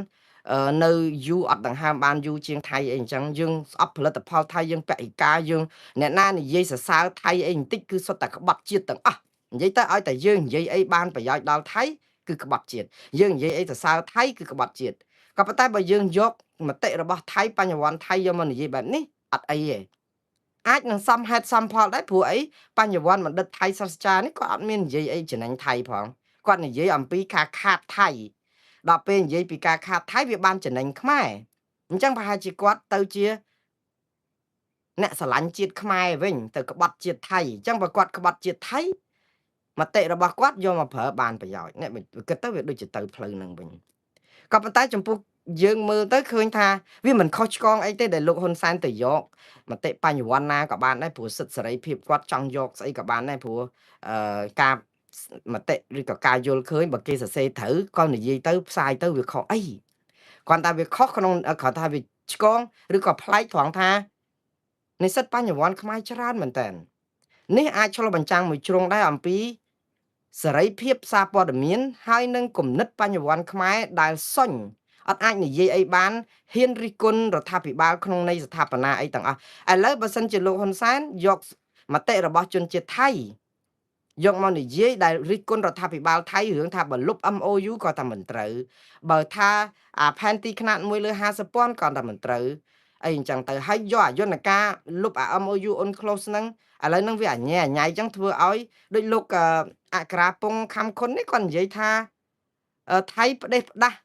នៅយូរអត់ដង្ហើមបានយូរជាងថៃអីអញ្ចឹងយើងស្អប់ផលិតផលថៃយើងបរិការយើងអ្នកណានិយាយសរសើរថៃអីបន្តិចគឺសុទ្ធតែក្បត់ជាតិទាំងអស់និយាយទៅឲ្យតែយើងនិយាយអីបានប្រយោជន៍ដល់ថៃគឺក្បត់ជាតិយើងនិយាយអីសរសើរថៃគឺក្បត់ជាតិក៏ប៉ុន្តែបើយើងយកមតិរបស់ថៃបញ្ញវន្តថៃយកមកនិយាយបែបនេះអត់អីទេអាចនឹងសមហេតុសមផលដែរព្រោះអីបញ្ញវន្តបណ្ឌិតថៃសាស្ត្រាចារ្យនេះគាត់អត់មាននិយាយអីចំណេញថៃផងគាត់និយាយអំពីការខាតថៃដល់ពេលនិយាយពីការខាតថៃវាបានចំណេញខ្មែរអញ្ចឹងប្រហែលជាគាត់ទៅជាអ្នកស្រឡាញ់ជាតិខ្មែរវិញទៅក្បត់ជាតិថៃអញ្ចឹងបើគាត់ក្បត់ជាតិថៃមតិរបស់គាត់យកមកប្រើបានប្រយោជន៍អ្នកគិតទៅវាដូចជាទៅផ្លូវហ្នឹងវិញក៏ប៉ុន្តែចំពោះយើងមើលទៅឃើញថាវាមិនខុសឆ្គងអីទេដែលលោកហ៊ុនសែនទៅយកមតិបញ្ញវន្តណាក៏បានដែរព្រោះសិទ្ធិសេរីភាពគាត់ចង់យកស្អីក៏បានដែរព្រោះការមតិឬក៏ការយល់ឃើញបើគេសរសេរត្រូវក៏និយាយទៅផ្សាយទៅវាខុសអីគាត់ថាវាខុសក្នុងគាត់ថាវាឆ្គងឬក៏ប្លែកត្រង់ថានិស្សិតបញ្ញវន្តខ្មែរច្រើនមែនតើនេះអាចឆ្លុះបញ្ចាំងមួយជ្រុងដែរអំពីសេរីភាពសារព័ត៌មានហើយនឹងគំនិតបញ្ញវន្តខ្មែរដែលសុញអត់អាចនិយាយអីបានហ៊ានរិះគន់រដ្ឋាភិបាលក្នុងន័យស្ថាបនាអីទាំងអស់ឥឡូវបើសិនជាលោកហ៊ុនសែនយកមតិរបស់ជនជាតិថៃ យកមកនិយាយដែលរិះគន់រដ្ឋាភិបាលថៃរឿងថាបើលុប MOU ក៏ថាមិនត្រូវបើថាផែនទីខ្នាត1លើ 50,000 ក៏ថាមិនត្រូវអីអញ្ចឹងទៅហើយយកយន្តការលុបMOU UNCLOS ហ្នឹងឥឡូវហ្នឹងវាអញ្ញាអញ្ញៃអញ្ចឹងធ្វើឲ្យដូចលោកអក្ខរាពងខំខុននេះគាត់និយាយថាថៃផ្ដេសផ្ដាស់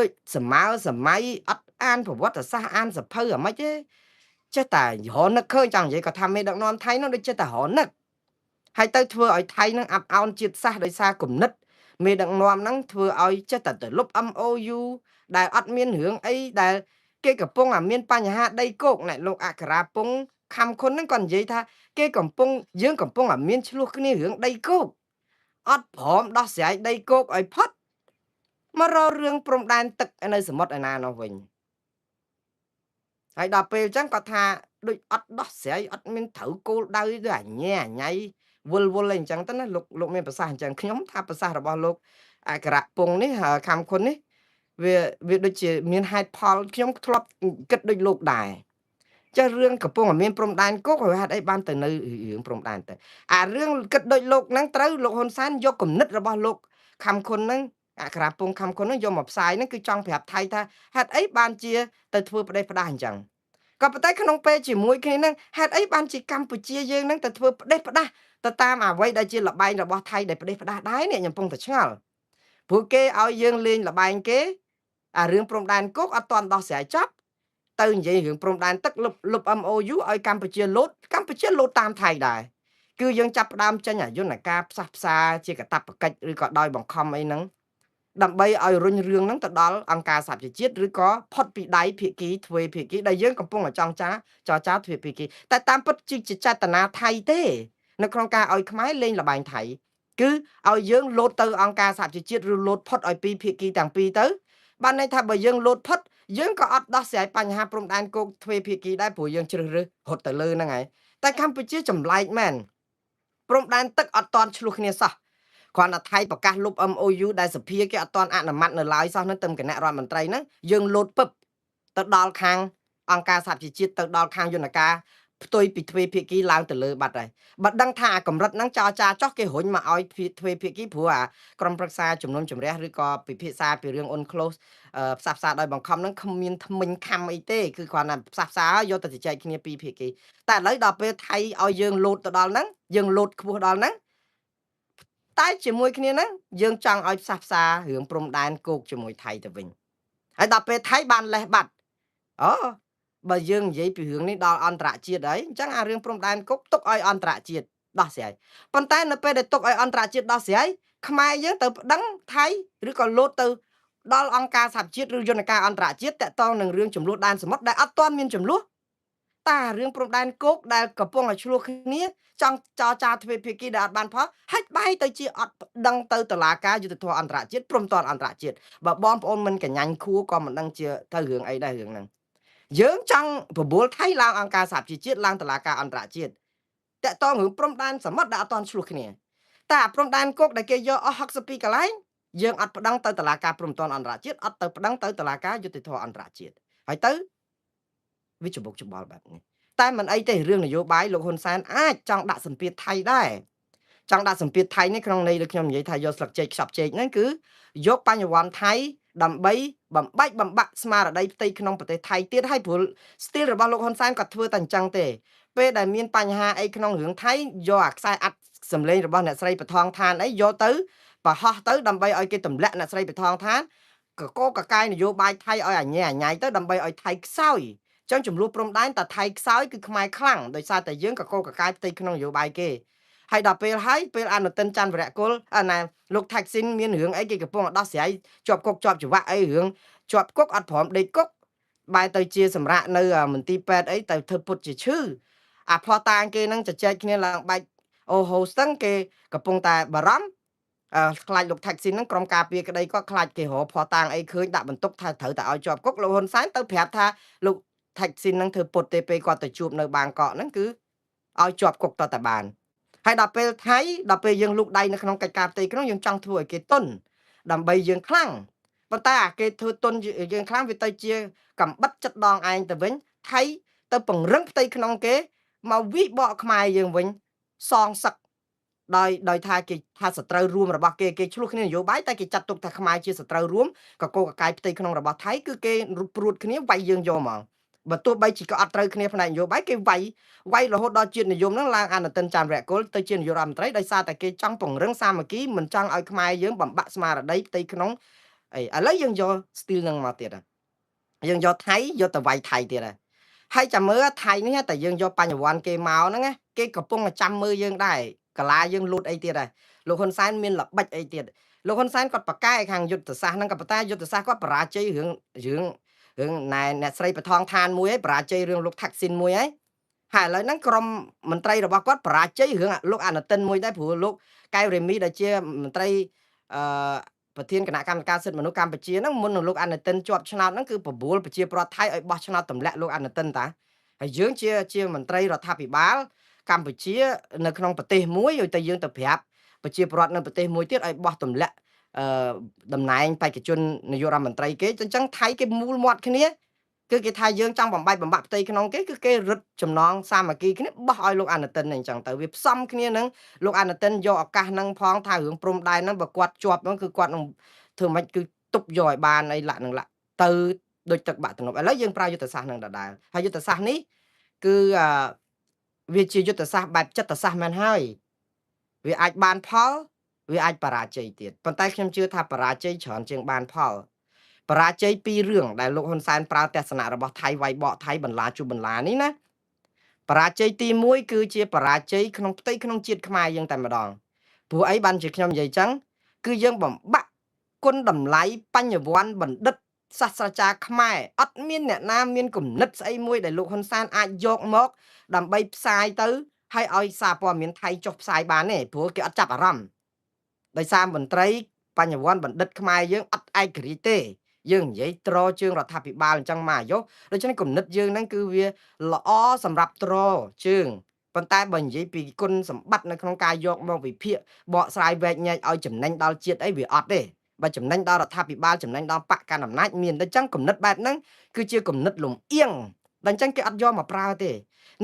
ដូចសម័យអត់អានប្រវត្តិសាស្ត្រអានសភៅអាម៉េចទេចេះតែរនឹកឃើញចង់និយាយគាត់ថាមេដឹកនាំថៃនោះដូចចេះតែរនឹកហើយទៅធ្វើឲ្យថៃនឹងអាប់អោនជាតិសាសន៍ដោយសារគំនិតមេដឹកនាំហ្នឹងធ្វើឲ្យចេះតែទៅលុប MOU ដែលអត់មានរឿងអីដែលគេកំពុងមានបញ្ហាដីគោកណែលោកអក្ខរាពងខំខុនហ្នឹងគាត់និយាយថាយើងកំពុងមានឆ្លោះគ្នារឿងដីគោកអត់ព្រមដោះស្រាយដីគោកឲ្យផុតមករករឿងព្រំដែនទឹកនៅសមុទ្រឯណានោះវិញហើយដល់ពេលអញ្ចឹងគាត់ថាដូចអត់ដោះស្រាយអត់មានត្រូវគោលដៅដូចអញ្ញាអញ្ញៃវល់អីអញ្ចឹងទៅណាលោកមានប្រសាសន៍អញ្ចឹងខ្ញុំថាប្រសាសន៍របស់លោកអក្ខរពងនេះខំខុននេះវាដូចជាមានហេតុផលខ្ញុំធ្លាប់គិតដូចលោកដែរចេះរឿងកំពុងមានព្រំដែនគោកហើយហេតុអីបានទៅនៅរឿងព្រំដែនទៅអារឿងគិតដូចលោកហ្នឹងត្រូវលោកហ៊ុនសែនយកគំនិតរបស់លោកខំខុនហ្នឹងអក្ខរាពងខំខុនហ្នឹងយកមកផ្សាយហ្នឹងគឺចង់ប្រាប់ថៃថាហេតុអីបានជាទៅធ្វើផ្ដេសផ្ដាស់អញ្ចឹងក៏ប៉ុន្តែក្នុងពេលជាមួយគ្នានឹងហេតុអីបានជាកម្ពុជាយើងនឹងទៅធ្វើផ្ដេសផ្ដាស់ទៅតាមអ្វីដែលជាលបែងរបស់ថៃដែលផ្ដេសផ្ដាស់ដែរនេះខ្ញុំកំពុងតែឆ្ងល់ព្រោះគេឲ្យយើងលេងលបែងគេអារឿងព្រំដែនគោកអត់ទាន់ដោះស្រាយចប់ទៅនិយាយរឿងព្រំដែនទឹកលុប MOU ឲ្យកម្ពុជាលោតតាមថៃដែរគឺយើងចាប់ផ្ដើមចេញអាយន្តការផ្សះផ្សាជាកាតព្វកិច្ចឬក៏ដោយបង្ខំអីហ្នឹងដើម្បីឲ្យរុញរឿងហ្នឹងទៅដល់អង្គការសហប្រជាជាតិឬក៏ផុតពីដៃភាគីទ្វេភាគីដែលយើងកំពុងតែចរចាទ្វេភាគីតែតាមពិតជាចេតនាថៃទេនៅក្នុងការឲ្យខ្មែរលេងល្បែងថៃគឺឲ្យយើងលោតទៅអង្គការសហប្រជាជាតិឬលោតផុតឲ្យពីភាគីទាំងពីរទៅបានន័យថាបើយើងលោតផុតយើងក៏អត់ដោះស្រាយបញ្ហាព្រំដែនគោកទ្វេភាគីដែរព្រោះយើងជ្រើសរើសរត់ទៅលើហ្នឹងហើយតែកម្ពុជាចម្លែកមែនព្រំដែនទឹកអត់តន់ឆ្លោះគ្នាសោះគ្រាន់តែថៃប្រកាសលុប MOU ដែលសភាគេអត់ទាន់អនុម័តនៅឡើយសោះនឹងទៅគណៈរដ្ឋមន្ត្រីហ្នឹងយើងលោតពឹបទៅដល់ខាងអង្គការសហប្រជាជាតិទៅដល់ខាងយន្តការផ្ទុយពីទ្វេភាគីឡើងទៅលើបាត់ហើយបើដឹងថាកម្រិតហ្នឹងចរចាចោះគេរុញមកឲ្យទ្វេភាគីព្រោះក្រុមប្រឹក្សាជំនុំជម្រះឬក៏ពិភាក្សាពីរឿង UNCLOS ផ្សះផ្សាដោយបង្ខំហ្នឹងគ្មានថ្មិញខំអីទេគឺគ្រាន់តែផ្សះផ្សាយកទៅជជែកគ្នាពីភាគីតែឥឡូវដល់ពេលថៃឲ្យយើងលោតទៅដល់ហ្នឹងយើងលោតខ្ពស់ដល់ហ្នឹងតែជាមួយគ្នាហ្នឹងយើងចង់ឲ្យផ្សះផ្សារឿងព្រំដែនគោកជាមួយថៃទៅវិញហើយដល់ពេលថៃបានលេះបាត់អូបើយើងនិយាយពីរឿងនេះដល់អន្តរជាតិហើយអញ្ចឹងអារឿងព្រំដែនគោកទុកឲ្យអន្តរជាតិដោះស្រាយប៉ុន្តែនៅពេលដែលទុកឲ្យអន្តរជាតិដោះស្រាយខ្មែរយើងទៅប្តឹងថៃឬក៏លោតទៅដល់អង្គការសហជាតិឬយន្តការអន្តរជាតិតាក់ទងនឹងរឿងចំនួនដែនសមុទ្រដែលអត់ទាន់មានចំនួនតារឿងព្រំដែនគោកដែលកំពុងតែឆ្លោះគ្នាចង់ចរចាទ្វេភាគីដែលអត់បានផលហាច់បាយទៅជាអត់ដឹងទៅតុលាការយុត្តិធម៌អន្តរជាតិព្រមទាំងអន្តរជាតិបើបងប្អូនមិនកញ្ញាញ់ខួរក៏មិនដឹងជាទៅរឿងអីដែររឿងហ្នឹងយើងចង់បបួលថៃឡើងអង្គការសហប្រជាជាតិឡើងតុលាការអន្តរជាតិតាក់ទងរឿងព្រំដែនសមុទ្រដែលអត់ទាន់ឆ្លោះគ្នាតែព្រំដែនគោកដែលគេយកអស់62កន្លែងយើងអត់ប្តឹងទៅតុលាការព្រំដែនអន្តរជាតិអត់ទៅប្តឹងទៅតុលាការយុត្តិធម៌អន្តរជាតិហើយទៅវាច្បុកច្បល់បែបនេះតែមិនអីទេរឿងនយោបាយលោកហ៊ុនសែនអាចចង់ដាក់សម្ពាធថៃដែរចង់ដាក់សម្ពាធថៃនេះក្នុងន័យដែលខ្ញុំនិយាយថាយកស្លឹកចេកខ្ចប់ចេកហ្នឹងគឺយកបញ្ញវន្តថៃដើម្បីបំបាក់ស្មារតីផ្ទៃក្នុងប្រទេសថៃទៀតហើយព្រោះស្ទីលរបស់លោកហ៊ុនសែនគាត់ធ្វើតែអញ្ចឹងទេពេលដែលមានបញ្ហាអីក្នុងរឿងថៃយកអាខ្សែអាត់សម្លេងរបស់អ្នកស្រីបថងឋានអីយកទៅបរហោះទៅដើម្បីឲ្យគេទម្លាក់អ្នកស្រីបថងឋានកកកាយនយោបាយថៃឲ្យអញ្ញៃទៅដើម្បីឲ្យថៃខ្សោយចឹងចំនួនព្រំដែនតែថៃខ្សោយគឺខ្មែរខ្លាំងដោយសារតែយើងកកកាយផ្ទៃក្នុងនយោបាយគេហើយដល់ពេលអនុទិនច័ន្ទវរៈគុលណាលោកថាក់ស៊ីនមានរឿងអីគេកំពុងដោះស្រាយជាប់គុកជាប់ច្បាក់អីរឿងជាប់គុកអត់ព្រមដេកគុកបែរទៅជាសម្រាប់នៅមន្ទីរពេទ្យអីទៅធ្វើពុតជាឈឺអាផ្លោះតាងគេនឹងជជែកគ្នាឡើងបែកអូហូស្ទឹងគេកំពុងតែបារម្ភខ្លាចលោកថាក់ស៊ីនហ្នឹងក្រុមការពារក្តីគាត់ខ្លាចគេរកផ្លោះតាងអីឃើញដាក់បន្ទុកថាត្រូវតែឲ្យជាប់គុកលោកហ៊ុនសែនទៅប្រាប់ថាលោកថាក់ស៊ីនហ្នឹងធ្វើពុតទេពេលគាត់ទៅជួបនៅបាងកកហ្នឹងគឺឲ្យជាប់គុកតតែបានហើយដល់ពេលយើងលូកដៃនៅក្នុងកិច្ចការផ្ទៃក្នុងយើងចង់ធ្វើឲ្យគេទន់ដើម្បីយើងខ្លាំងប៉ុន្តែអាគេធ្វើទន់យើងខ្លាំងវាទៅជាកំបិតចិត្តដងឯងទៅវិញថៃទៅពង្រឹងផ្ទៃក្នុងគេមកវិបកខ្មែរយើងវិញសងសឹក ដោយថាសត្រូវរួមរបស់គេឆ្លោះគ្នានយោបាយតែគេចាត់ទុកថាខ្មែរជាសត្រូវរួមកកកកាយផ្ទៃក្នុងរបស់ថៃគឺគេព្រួតគ្នាវាយយើងយកហ្មងបើទោះបីជាក៏អត់ត្រូវគ្នាផ្នែកនយោបាយគេវាយរហូតដល់ជាតិនិយមហ្នឹងឡើងអនុទិនច័ន្ទវរៈគុលទៅជានាយករដ្ឋមន្ត្រីដោយសារតែគេចង់ពង្រឹងសាមគ្គីមិនចង់ឲ្យខ្មែរយើងបំបាក់ស្មារតីផ្ទៃក្នុងឥឡូវយើងយកស្ទីលហ្នឹងមកទៀតយើងយកថៃយកទៅវាយថៃទៀតហើយចាំមើលថៃនេះតែយើងយកបញ្ញវន្តគេមកហ្នឹងគេកំពុងចាំមើលយើងដែរកាឡាយើងលូតអីទៀតដែរលោកហ៊ុនសែនមានល្បិចអីទៀតលោកហ៊ុនសែនគាត់ប្រកែកខាងយុទ្ធសាស្ត្រហ្នឹងក៏ប៉ុន្តែយុទ្ធសាស្ត្រគាត់បរាជ័យរឿងណែអ្នកស្រីបថងឋានមួយហើយបរាជ័យរឿងលោកថាក់ស៊ីនមួយហើយឥឡូវហ្នឹងក្រុមមន្ត្រីរបស់គាត់បរាជ័យរឿងលោកអនុទិនមួយដែរព្រោះលោកកែវរេមីដែលជាមន្ត្រីប្រធានគណៈកម្មការសិទ្ធិមនុស្សកម្ពុជាហ្នឹងមុននឹងលោកអនុទិនជាប់ឆ្នោតហ្នឹងគឺបបួលប្រជាប្រដ្ឋថៃឲ្យបោះឆ្នោតទម្លាក់លោកអនុទិនតាហើយយើងជាមន្ត្រីរដ្ឋាភិបាលកម្ពុជានៅក្នុងប្រទេសមួយឲ្យតែយើងទៅប្រាប់ប្រជាប្រដ្ឋនៅប្រទេសមួយទៀតឲ្យបោះទម្លាក់តំណែងបេក្ខជននាយករដ្ឋមន្ត្រីគេអញ្ចឹងថៃគេមូលមាត់គ្នាគឺគេថាយើងចង់បំបាច់ផ្ទៃក្នុងគេគឺគេរឹតចំណងសាមគ្គីគ្នាបោះឲ្យលោកអនុទិនអញ្ចឹងទៅវាផ្សំគ្នានឹងលោកអនុទិនយកឱកាសហ្នឹងផងថារឿងព្រំដែនហ្នឹងបើគាត់ជាប់ហ្នឹងគឺគាត់នឹងធ្វើម៉េចគឺទប់យកឲ្យបានអីលាក់នឹងលាក់ទៅដូចទឹកបាក់ទំនប់ឥឡូវយើងប្រើយុទ្ធសាស្ត្រនឹងដដែលហើយយុទ្ធសាស្ត្រនេះគឺវាជាយុទ្ធសាស្ត្របែបចិត្តសាស្ត្រមែនហើយវាអាចបានផលវាអាចបរាជ័យទៀតប៉ុន្តែខ្ញុំជឿថាបរាជ័យច្រើនជាងបានផលបរាជ័យពីររឿងដែលលោកហ៊ុនសែនប្រើទស្សនៈរបស់ថៃវាយបកថៃបន្លាជួបបន្លានេះណាបរាជ័យទី1គឺជាបរាជ័យក្នុងផ្ទៃក្នុងជាតិខ្មែរយើងតែម្ដងព្រោះអីបានជាខ្ញុំនិយាយចឹងគឺយើងបំបាក់គុណតម្លៃបញ្ញវន្តបណ្ឌិតសាស្ត្រាចារ្យខ្មែរអត់មានអ្នកណាមានគំនិតស្អីមួយដែលលោកហ៊ុនសែនអាចយកមកដើម្បីផ្សាយទៅហើយឲ្យសារព័ត៌មានថៃចុះផ្សាយបានទេព្រោះគេអត់ចាប់អារម្មណ៍ដោយសារមន្ត្រីបញ្ញវន្តបណ្ឌិតខ្មែរយើងអត់ឯករាជ្យទេយើងនិយាយត្រជើងរដ្ឋាភិបាលអញ្ចឹងមកយោដូច្នេះគំនិតយើងហ្នឹងគឺវាល្អសម្រាប់ត្រជើងប៉ុន្តែបើនិយាយពីគុណសម្បត្តិនៅក្នុងការយកមកវិភាគបកស្រាយវែកញែកឲ្យចំណេញដល់ជាតិអីវាអត់ទេបើចំណេញដល់រដ្ឋាភិបាលចំណេញដល់បកកណ្ដាលអំណាចមានតែអញ្ចឹងគំនិតបែបហ្នឹងគឺជាគំនិតលំអៀងដល់អញ្ចឹងគេអត់យកមកប្រើទេ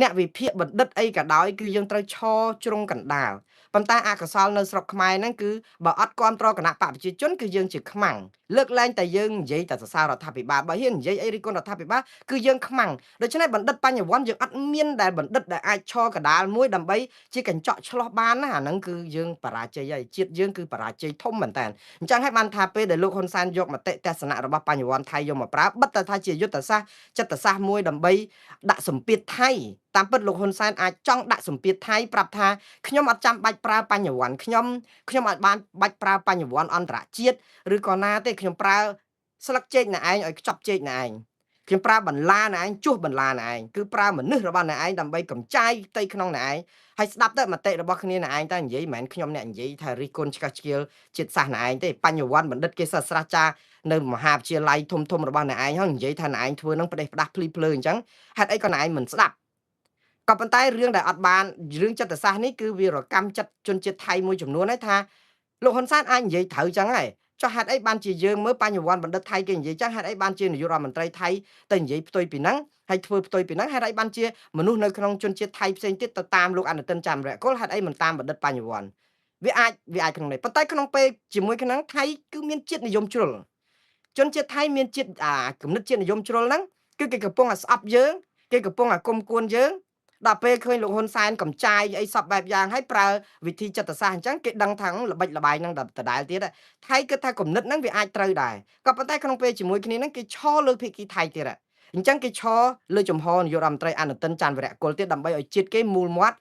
អ្នកវិភាគបណ្ឌិតអីក៏ដោយគឺយើងត្រូវឈរជ្រុងកណ្ដាលប៉ុន្តែអកុសលនៅស្រុកខ្មែរហ្នឹងគឺបើអត់គ្រប់គ្រងគណៈបកប្រជាជនគឺយើងជាខ្មាំងលើកលែងតែយើងនិយាយតែសរសើររដ្ឋាភិបាលបើហ៊ាននិយាយអីរិះគន់រដ្ឋាភិបាលគឺយើងខ្មាំងដូច្នេះបណ្ឌិតបញ្ញវន្តយើងអត់មានដែលបណ្ឌិតដែលអាចឈរកណ្ដាលមួយដើម្បីជាកញ្ចក់ឆ្លោះបានណាអាហ្នឹងគឺយើងបរាជ័យហើយជាតិយើងគឺបរាជ័យធំមែនតើអញ្ចឹងហើយបានថាពេលដែលលោកហ៊ុនសែនយកមតិទស្សនៈរបស់បញ្ញវន្តថៃយកមកប្រើបិទតែថាជាយុទ្ធសាស្ត្រចិត្តសាស្ត្រមួយដើម្បីដាក់សម្ពាធថៃតាមពិតលោកហ៊ុនសែនអាចចង់ដាក់សម្ពាធថៃប្រាប់ថាខ្ញុំអត់ចាំបាច់ប្រើបញ្ញវន្តខ្ញុំអាចបានបាច់ប្រើបញ្ញវន្តអន្តរជាតិឬក៏ណាទេខ្ញុំប្រើស្លឹកចេកណែឯងឲ្យខ្ចប់ចេកណែឯងខ្ញុំប្រើបន្លាណែឯងជួសបន្លាណែឯងគឺប្រើមនុស្សរបស់ណែឯងដើម្បីកម្ចាយផ្ទៃក្នុងណែឯងហើយស្ដាប់ទៅមតិរបស់គ្នាណែឯងតែនិយាយមិនមែនខ្ញុំអ្នកនិយាយថារិះគន់ឆ្កឹះឆ្កៀលជាតិសាសន៍ណែឯងទេបញ្ញវន្តបណ្ឌិតគេសាស្ត្រាចារ្យនៅមហាវិទ្យាល័យធំរបស់ណែឯងហើយនិយាយថាណែឯងធ្វើនឹងផ្ដេសផ្ដាស់ភ្លីភ្លើអញ្ចឹងហេតុអីក៏ណែឯងមិនស្ដាប់ក៏ប៉ុន្តែរឿងដែលអត់បានរឿងចិត្តសាស្ត្រនេះគឺវារកម្មចិត្តជនជាតិថៃមួយចំនួនហើយថាលោកហ៊ុនសែនអាចនិយាយត្រូវចឹងហើយចុះហេតុអីបានជាយើងមើលបញ្ញវន្តបណ្ឌិតថៃគេនិយាយចឹងហេតុអីបានជានាយករដ្ឋមន្ត្រីថៃទៅនិយាយផ្ទុយពីហ្នឹងហើយធ្វើផ្ទុយពីហ្នឹងហេតុអីបានជាមនុស្សនៅក្នុងជនជាតិថៃផ្សេងទៀតទៅតាមលោកអនុទិនចាំរៈគុលហេតុអីមិនតាមបណ្ឌិតបញ្ញវន្តវាអាចក្នុងនេះប៉ុន្តែក្នុងពេលជាមួយគ្នាថៃគឺមានជាតិនិយមជ្រុលជនជាតិថៃមានជាតិគំនិតជាតិនិយមជ្រុលហ្នឹងគឺគេកំពុងស្អប់យើងគេកំពុងគុំគួនយើងដល់ពេលឃើញលោកហ៊ុនសែនកំចាយអីសពបែបយ៉ាងហើយប្រើវិធីចិត្តសាស្ត្រអញ្ចឹងគេដឹងថាល្បិចល្បាយនឹងដដែលទៀតថៃគិតថាគំនិតហ្នឹងវាអាចត្រូវដែរក៏ប៉ុន្តែក្នុងពេលជាមួយគ្នាហ្នឹងគេឈរលើភាគីថៃទៀតអញ្ចឹងគេឈរលើចំហនាយករដ្ឋមន្ត្រីអនុទិនច័ន្ទវរៈគុលទៀតដើម្បីឲ្យជាតិគេមូលមាត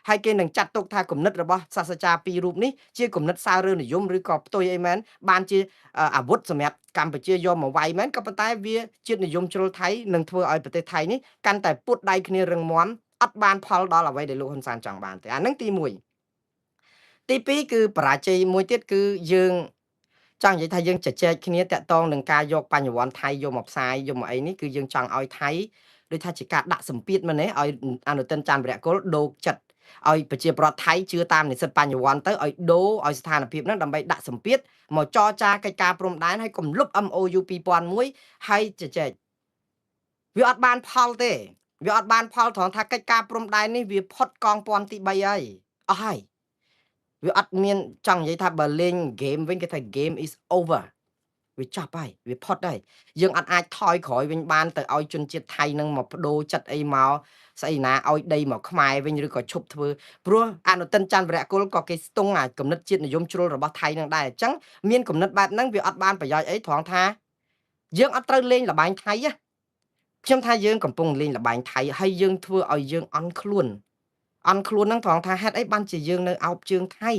់ហើយគេនឹងចាត់ទុកថាគំនិតរបស់សាស្ត្រាចារ្យពីររូបនេះជាគំនិតសើរើនិយមឬក៏ផ្ទុយអីមែនបានជាអាវុធសម្រាប់កម្ពុជាយកមកវាយមែនក៏ប៉ុន្តែវាជាតិនិយមជ្រុលថៃនឹងធ្វើឲ្យប្រទេសថៃនេះកាន់តែពួតដៃគ្នារឹងមាំអត់បានផលដល់អ្វីដែលលោកហ៊ុនសែនចង់បានទេអានឹងទី1ទី2គឺបរាជ័យមួយទៀតគឺយើងចង់និយាយថាយើងជជែកគ្នាតាក់ទងនឹងការយកបញ្ញវន្តថៃយកមកផ្សាយយកមកអីនេះគឺយើងចង់ឲ្យថៃដូចថាជាការដាក់សម្ពាធមែនទេឲ្យអនុទិនច័ន្ទវរៈគុលដូរចិត្តឲ្យប្រជាប្រដ្ឋថៃជឿតាមនិស្សិតបញ្ញវន្តទៅឲ្យដូរឲ្យស្ថានភាពហ្នឹងដើម្បីដាក់សម្ពាធមកចរចាកិច្ចការព្រំដែនឲ្យគំលុប MOU 2001ហើយជជែកវាអត់បានផលទេវាអត់បានផលត្រង់ថាកិច្ចការព្រំដែននេះវាផុតកងពន្ធទី3ហើយអស់ហើយ វាអត់មានចង់និយាយថាបើលេង game វិញគេថា game is over វាចប់ហើយវាផុតហើយយើងអត់អាចថយក្រោយវិញបានទៅឲ្យជនជាតិថៃនឹងមកបដូរចិត្តអីមកស្អីណាឲ្យដីមកខ្មែរវិញឬក៏ឈប់ធ្វើព្រោះអនុទិនច័ន្ទវរៈគុលក៏គេស្ទង់អាគំនិតជាតិនិយមជ្រុលរបស់ថៃនឹងដែរអញ្ចឹងមានគំនិតបែបហ្នឹងវាអត់បានប្រយោជន៍អីត្រង់ថាយើងអត់ត្រូវលេងលបែងថៃណាខ្ញុំថាយើងកំពុងលេងលបែងថៃហើយយើងធ្វើឲ្យយើងអន់ខ្លួនហ្នឹងត្រង់ថាហេតុអីបានជាយើងនៅអោបជើងថៃ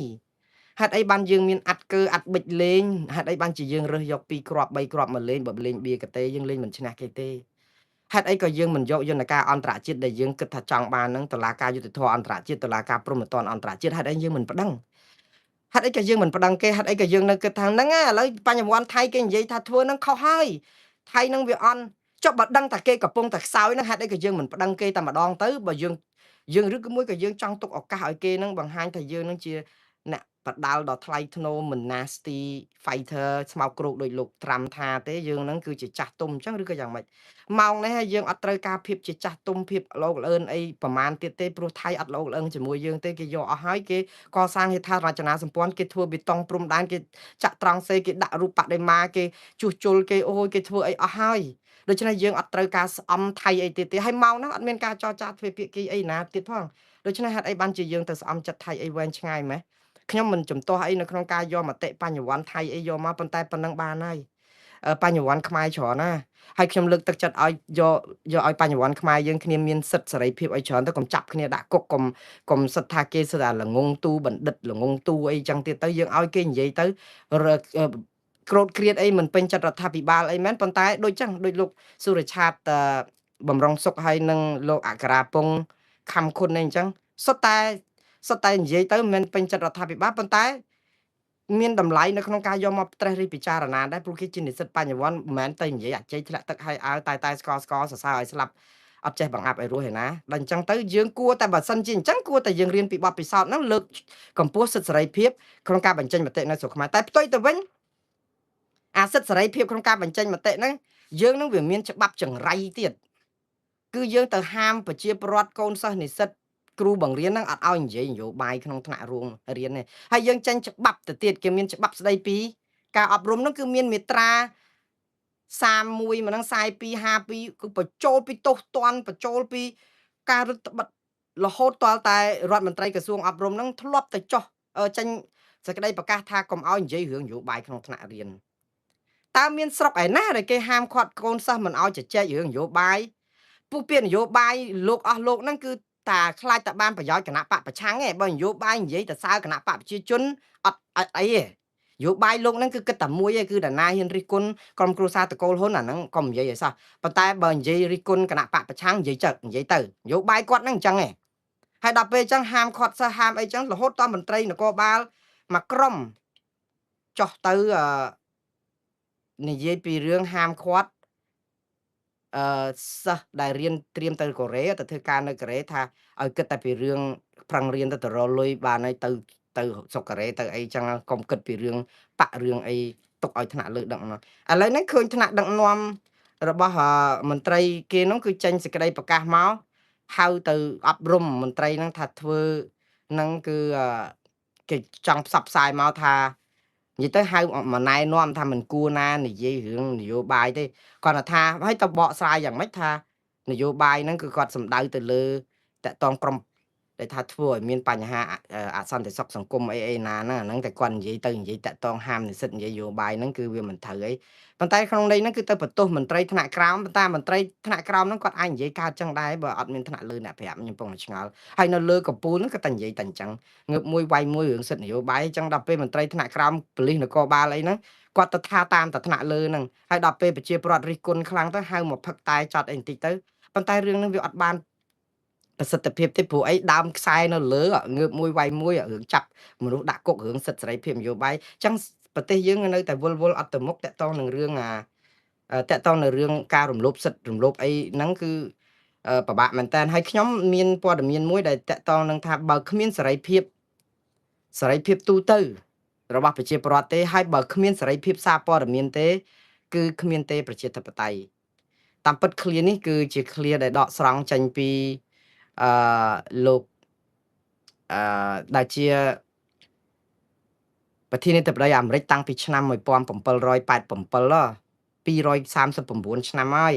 ហេតុអីបានយើងមានអាត់ប៊ិចលេងហេតុអីបានជាយើងរើសយក2គ្រាប់3គ្រាប់មកលេងបើលេងបៀកាទេយើងលេងមិនឈ្នះគេទេហេតុអីក៏យើងមិនយកយន្តការអន្តរជាតិដែលយើងគិតថាចង់បាននឹងតុលាការយុត្តិធម៌អន្តរជាតិតុលាការព្រហ្មទណ្ឌអន្តរជាតិហេតុអីយើងមិនប្តឹងហេតុអីក៏យើងមិនប្តឹងគេហេតុអីក៏យើងនៅគិតថាហ្នឹងឥឡូវបញ្ញវន្តថៃគេនិយាយថាធ្វើហ្នឹងខុសហើយថៃហ្នឹងវាអន់ចុះបើដឹងតែគេកំពុងតែខ្សោយហ្នឹងហេតុអីក៏យើងមិនប្តឹងគេតែម្ដងទៅបើយើងឬក៏មួយក៏យើងចង់ទុកឱកាសឲ្យគេហ្នឹងបង្ហាញថាយើងហ្នឹងជាអ្នកបដាល់ដ៏ថ្លៃថ្នូរមិន nasty fighter ស្មោកគ្រោកដោយលោកត្រាំថាទេយើងហ្នឹងគឺជាចាស់ទុំអញ្ចឹងឬក៏យ៉ាងម៉េចម៉ោងនេះហើយយើងអត់ត្រូវការភាពជាចាស់ទុំភាពលោកលឿនអីប្រមាណទៀតទេព្រោះថៃអត់លោកលឿនជាមួយយើងទេគេយកអស់ហើយគេកសាងហេដ្ឋារចនាសម្ព័ន្ធគេធ្វើបេតុងព្រំដែនគេចាក់ត្រង់សេគេដាក់រូបបដិមាគេជួសជុលគេអូយគេធ្វើអីអស់ហើយដូច្នេះយើងអត់ត្រូវការស្អំថៃអីទៀតទេហើយម៉ោងហ្នឹងអត់មានការចរចាទ្វេភាគីអីណាទៀតផងដូច្នេះហេតុអីបានជាយើងទៅស្អំចិត្តថៃអីវែងឆ្ងាយម៉េះខ្ញុំមិនជំទាស់អីនៅក្នុងការយកមតិបញ្ញវន្តថៃអីយកមកប៉ុន្តែប៉ុណ្ណឹងបានហើយបញ្ញវន្តខ្មែរច្រើនណាហើយខ្ញុំលើកទឹកចិត្តឲ្យយកឲ្យបញ្ញវន្តខ្មែរយើងគ្នាមានសិទ្ធិសេរីភាពឲ្យច្រើនទៅកុំចាប់គ្នាដាក់គុកកុំសិតថាគេសិតតែល្ងងទូបណ្ឌិតល្ងងទូអីចឹងទៀតទៅយើងឲ្យគេនិយាយទៅក្រោតគ្រៀតអីមិនពេញចិត្តរដ្ឋាភិបាលអីមែនប៉ុន្តែដូចចឹងដូចលោកសុរឆាតបំរុងសុខហើយនឹងលោកអក្សរាពងខំខុនអីអញ្ចឹងសុទ្ធតែនិយាយទៅមិនមែនពេញចិត្តរដ្ឋាភិបាលប៉ុន្តែមានតម្លៃនៅក្នុងការយកមកត្រេះរិះពិចារណាដែរព្រោះគេជានិស្សិតបញ្ញវន្តមិនមែនទៅនិយាយអាចេកធ្លាក់ទឹកហើយអើតែស្កសរសើរឲ្យស្លាប់អត់ចេះបង្អាប់ឲ្យរស់ឯណាដល់អញ្ចឹងទៅយើងគួរតែបើសិនជាអញ្ចឹងគួរតែយើងរៀនពីបទពិសោធន៍ហ្នឹងលើកកម្ពស់សិទ្ធិសេរីភាពក្នុងការបញ្ចេញមតិនៅស្រុកខ្មែរតែផ្ទុយទៅវិញអាសិទ្ធិសេរីភាពក្នុងការបញ្ចេញមតិហ្នឹងយើងនឹងវាមានច្បាប់ចង្រៃទៀតគឺយើងទៅហាមប្រជាពលរដ្ឋកូនសិស្សនិស្សិតគ្រូបង្រៀនហ្នឹងអត់ឲ្យនិយាយនយោបាយក្នុងថ្នាក់រួមរៀនទេហើយយើងចេញច្បាប់ទៅទៀតគេមានច្បាប់ស្ដីពីការអប់រំហ្នឹងគឺមានមាត្រា31ម្ដង42 52គឺបញ្ចូលពីទោសទណ្ឌបញ្ចូលពីការរឹតបន្តឹងរហូតទាល់តែរដ្ឋមន្ត្រីក្រសួងអប់រំហ្នឹងធ្លាប់តែចោះចេញសេចក្តីប្រកាសថាកុំឲ្យនិយាយរឿងនយោបាយក្នុងថ្នាក់រៀនតើមានស្រុកឯណាដែលគេហាមឃាត់កូនសិស្សមិនឲ្យជជែករឿងនយោបាយពុះពាក្យនយោបាយលោកអស់លោកហ្នឹងគឺតាខ្លាចតែបានប្រយោជន៍គណៈបកប្រឆាំងឯងបើនយោបាយនិយាយតែសើគណៈបកប្រជាជនអត់អីទេនយោបាយលោកហ្នឹងគឺគិតតែមួយឯងគឺតាណាហ៊ានរិះគន់ក្រុមគ្រួសារតកូលហ៊ុនអាហ្នឹងកុំនិយាយឲ្យសោះប៉ុន្តែបើនិយាយរិះគន់គណៈបកប្រឆាំងនិយាយទៅនយោបាយគាត់ហ្នឹងអញ្ចឹងឯងហើយដល់ពេលអញ្ចឹងហាមឃាត់សិស្សហាមអីចឹងរហូតដល់មន្ត្រីនគរបាលមួយក្រុមចោះទៅនិយាយពីរឿងហាមឃាត់សិស្សដែលរៀនត្រៀមទៅកូរ៉េទៅធ្វើការនៅកូរ៉េថាឲ្យគិតតែពីរឿងប្រឹងរៀនទៅរកលុយបានហើយទៅស្រុកកូរ៉េទៅអីចឹងកុំគិតពីរឿងបាក់រឿងអីទុកឲ្យថ្នាក់លើដឹកនាំឥឡូវហ្នឹងឃើញថ្នាក់ដឹកនាំរបស់មន្ត្រីគេហ្នឹងគឺចេញសេចក្តីប្រកាសមកហៅទៅអប់រំមន្ត្រីហ្នឹងថាធ្វើហ្នឹងគឺគេចង់ផ្សព្វផ្សាយមកថានិយាយទៅហៅមកណែនាំថាមិនគួរណានិយាយរឿងនយោបាយទេគាត់ថាហើយទៅបកស្រាយយ៉ាងម៉េចថានយោបាយហ្នឹងគឺគាត់សំដៅទៅលើតកតងក្រុមដែលថាធ្វើឲ្យមានបញ្ហាអសន្តិសុខសង្គមអីណាហ្នឹងតែគាត់និយាយទៅនិយាយតកតងហាមនិស្សិតនិយាយនយោបាយហ្នឹងគឺវាមិនត្រូវអីប៉ុន្តែក្នុងន័យហ្នឹងគឺទៅបន្ទោសមន្ត្រីថ្នាក់ក្រោមប៉ុន្តែមន្ត្រីថ្នាក់ក្រោមហ្នឹងគាត់អាចនិយាយកើតចឹងដែរបើអត់មានថ្នាក់លើអ្នកប្រាប់ខ្ញុំពងឆ្ងល់ហើយនៅលើកម្ពុជាហ្នឹងគាត់តែនិយាយតែអញ្ចឹងងើបមួយវាយមួយរឿងសិទ្ធិនយោបាយអញ្ចឹងដល់ពេលមន្ត្រីថ្នាក់ក្រោមប៉ូលីសនគរបាលអីហ្នឹងគាត់ទៅថាតាមតែថ្នាក់លើហ្នឹងហើយដល់ពេលប្រជាពលរដ្ឋរិះគន់ខ្លាំងទៅហៅមកផឹកតែចត់អីបន្តិចទៅប៉ុន្តែរឿងហ្នឹងវាអត់បានប្រសិទ្ធភាពទេព្រោះអីដើមខ្សែនៅលើងើបមួយវាយមួយរឿងចាប់មនុស្សដាក់គុករឿងសិទ្ធិសេរីភាពនយោបាយអញ្ចឹងប្រទេសយើងនៅតែវល់អត់ទៅមុខតកតងនឹងរឿងតកតងនៅរឿងការរំលោភសិទ្ធិរំលោភអីហ្នឹងគឺពិបាកមែនតើហើយខ្ញុំមានព័ត៌មានមួយដែលតកតងនឹងថាបើគ្មានសេរីភាពទូទៅរបស់ប្រជាពលរដ្ឋទេហើយបើគ្មានសេរីភាពសារព័ត៌មានទេគឺគ្មានទេប្រជាធិបតេយ្យតាមពិតឃ្លានេះគឺជាឃ្លាដែលដកស្រង់ចេញពីលោកដែលជា ប្រធានាធិបតីអាមេរិកតាំងពីឆ្នាំ1787 239 ឆ្នាំហើយ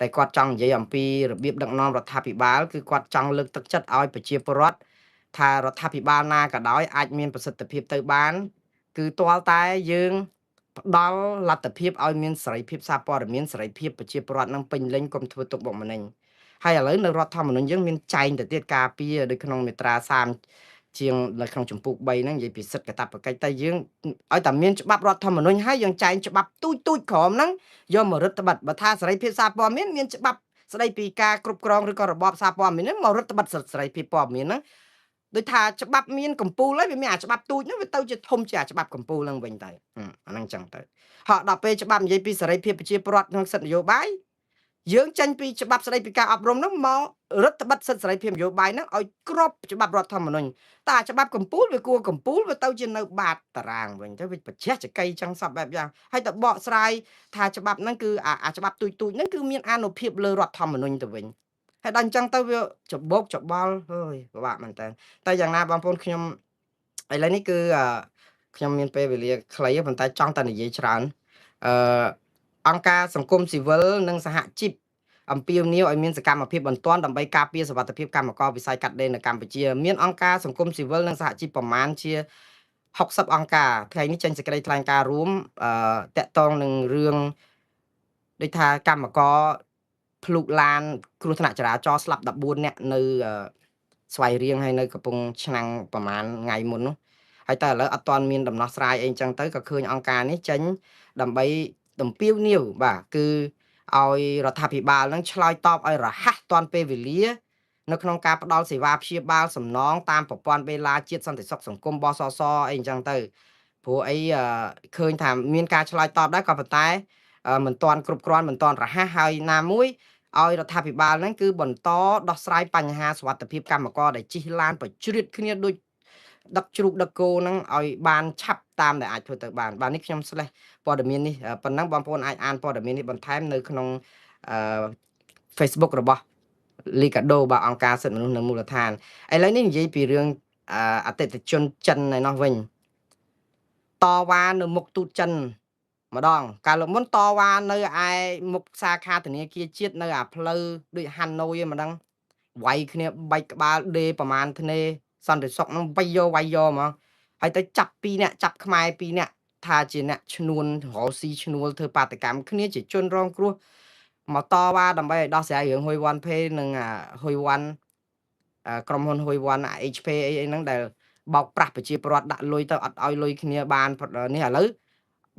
តែគាត់ចង់និយាយអំពីរបៀបដឹកនាំរដ្ឋាភិបាលគឺគាត់ចង់លើកទឹកចិត្តឲ្យប្រជាពលរដ្ឋថារដ្ឋាភិបាលណាក៏ដោយអាចមានប្រសិទ្ធភាពទៅបានគឺទាល់តែយើងផ្ដល់លទ្ធភាពឲ្យមានសេរីភាពសារព័ត៌មានសេរីភាពប្រជាពលរដ្ឋនឹងពេញលេញកុំធ្វើទុកបុកម្នេញហើយឥឡូវនៅរដ្ឋធម្មនុញ្ញយើងមានចែងទៅទៀតការពារនៅក្នុងមាត្រា30ជាងនៅក្នុងជំពូក3ហ្នឹងនិយាយពីសិទ្ធិកាតព្វកិច្ចតែយើងឲ្យតែមានច្បាប់រដ្ឋធម្មនុញ្ញហើយយើងចែងច្បាប់ទូចក្រមហ្នឹងយកមករដ្ឋបတ်បើថាសេរីភាពសារព័ត៌មានមានច្បាប់ស្ដីពីការគ្រប់គ្រងឬក៏របបសារព័ត៌មានហ្នឹងមករដ្ឋបတ်សេរីភាពព័ត៌មានហ្នឹងដូចថាច្បាប់មានកម្ពុជាហើយវាមានអាច្បាប់ទូចហ្នឹងវាទៅជាធំជាអាច្បាប់កម្ពុជាហ្នឹងវិញទៅអាហ្នឹងចឹងទៅហើយដល់ពេលច្បាប់និយាយពីសេរីភាពប្រជាពលរដ្ឋក្នុងសិទ្ធិនយោបាយយើងចេញពីច្បាប់ស្ដីពីការអប់រំហ្នឹងមករដ្ឋបတ်សិទ្ធិសេរីភាពនយោបាយហ្នឹងឲ្យគ្របច្បាប់រដ្ឋធម្មនុញ្ញតែច្បាប់កម្ពុជាវាគួរកម្ពុជាវាទៅជានៅបាតតារាងវិញទៅវាប្រជះចកៃចឹងសពបែបយ៉ាងហើយទៅបកស្រាយថាច្បាប់ហ្នឹងគឺអាច្បាប់ទូចហ្នឹងគឺមានអានុភាពលើរដ្ឋធម្មនុញ្ញទៅវិញហើយដល់អញ្ចឹងទៅវាច្បោកច្បល់អើយពិបាកមែនតើតែយ៉ាងណាបងប្អូនខ្ញុំឥឡូវនេះគឺខ្ញុំមានពេលវេលាខ្លីប៉ុន្តែចង់តែនិយាយច្រើនអឺអង្គការសង្គមស៊ីវិលនិងសហជីពអំពាវនាវឲ្យមានសកម្មភាពបន្ទាន់ដើម្បីការពារសុវត្ថិភាពកម្មករវិស័យកាត់ដេរនៅកម្ពុជាមានអង្គការសង្គមស៊ីវិលនិងសហជីពប្រមាណជា60អង្គការថ្ងៃនេះចេញសេចក្តីថ្លែងការណ៍រួមតាក់ទងនឹងរឿងដូចថាកម្មករភ្លុកឡានគ្រោះថ្នាក់ចរាចរណ៍ស្លាប់14នាក់នៅស្វាយរៀងហើយនៅកំពង់ឆ្នាំងប្រហែលថ្ងៃមុននោះហើយតែឥឡូវអត់ទាន់មានដំណោះស្រាយអីចឹងទៅក៏ឃើញអង្គការនេះចេញដើម្បីទំពាវនាវបាទគឺឲ្យរដ្ឋាភិបាលនឹងឆ្លើយតបឲ្យរហ័សទាន់ពេលវេលានៅក្នុងការផ្ដល់សេវាព្យាបាលសំណងតាមប្រព័ន្ធវេលាជាតិសន្តិសុខសង្គមបសសអីចឹងទៅព្រោះអីឃើញថាមានការឆ្លើយតបដែរក៏ប៉ុន្តែមិនទាន់គ្រប់គ្រាន់មិនទាន់រហ័សហើយណាមួយឲ្យរដ្ឋាភិបាលហ្នឹងគឺបន្តដោះស្រាយបញ្ហាសុវត្ថិភាពកម្មករដែលជិះឡានប្រជ្រៀតគ្នាដូចដឹកជ្រូកដឹកគោហ្នឹងឲ្យបានឆាប់តាមដែលអាចធ្វើទៅបានបាទនេះខ្ញុំស្លេះព័ត៌មាននេះប៉ុណ្ណឹងបងប្អូនអាចអានព័ត៌មាននេះបន្ថែមនៅក្នុងFacebook របស់ Liga do បាទអង្គការសិទ្ធិមនុស្សនៅមូលដ្ឋានឥឡូវនេះនិយាយពីរឿងអតិថិជនចិនឯណោះវិញតវ៉ានៅមុខទូតចិនម្ដងកាលមុនតវ៉ានៅឯមុខសាខាធនាគារជាតិនៅអាផ្លូវដូចហាណូយឯម្ដងវាយគ្នាបែកក្បាលដេប្រមាណធ្នេសន្តិសុខហ្នឹងវាយយកហ្មងហើយទៅចាប់2នាក់ចាប់ខ្មែរ2នាក់ថាជាអ្នកឈ្នួនរកស៊ីឈ្នួលធ្វើបាតកម្មគ្នាជាជនរងគ្រោះមកតវ៉ាដើម្បីឲ្យដោះស្រាយរឿងហ៊ុយវ៉ាន់ផេនិងហ៊ុយវ៉ាន់ក្រុមហ៊ុនហ៊ុយវ៉ាន់ HP អីហ្នឹងដែលបោកប្រាស់ប្រជាពលរដ្ឋដាក់លុយទៅអត់ឲ្យលុយគ្នាបាននេះឥឡូវ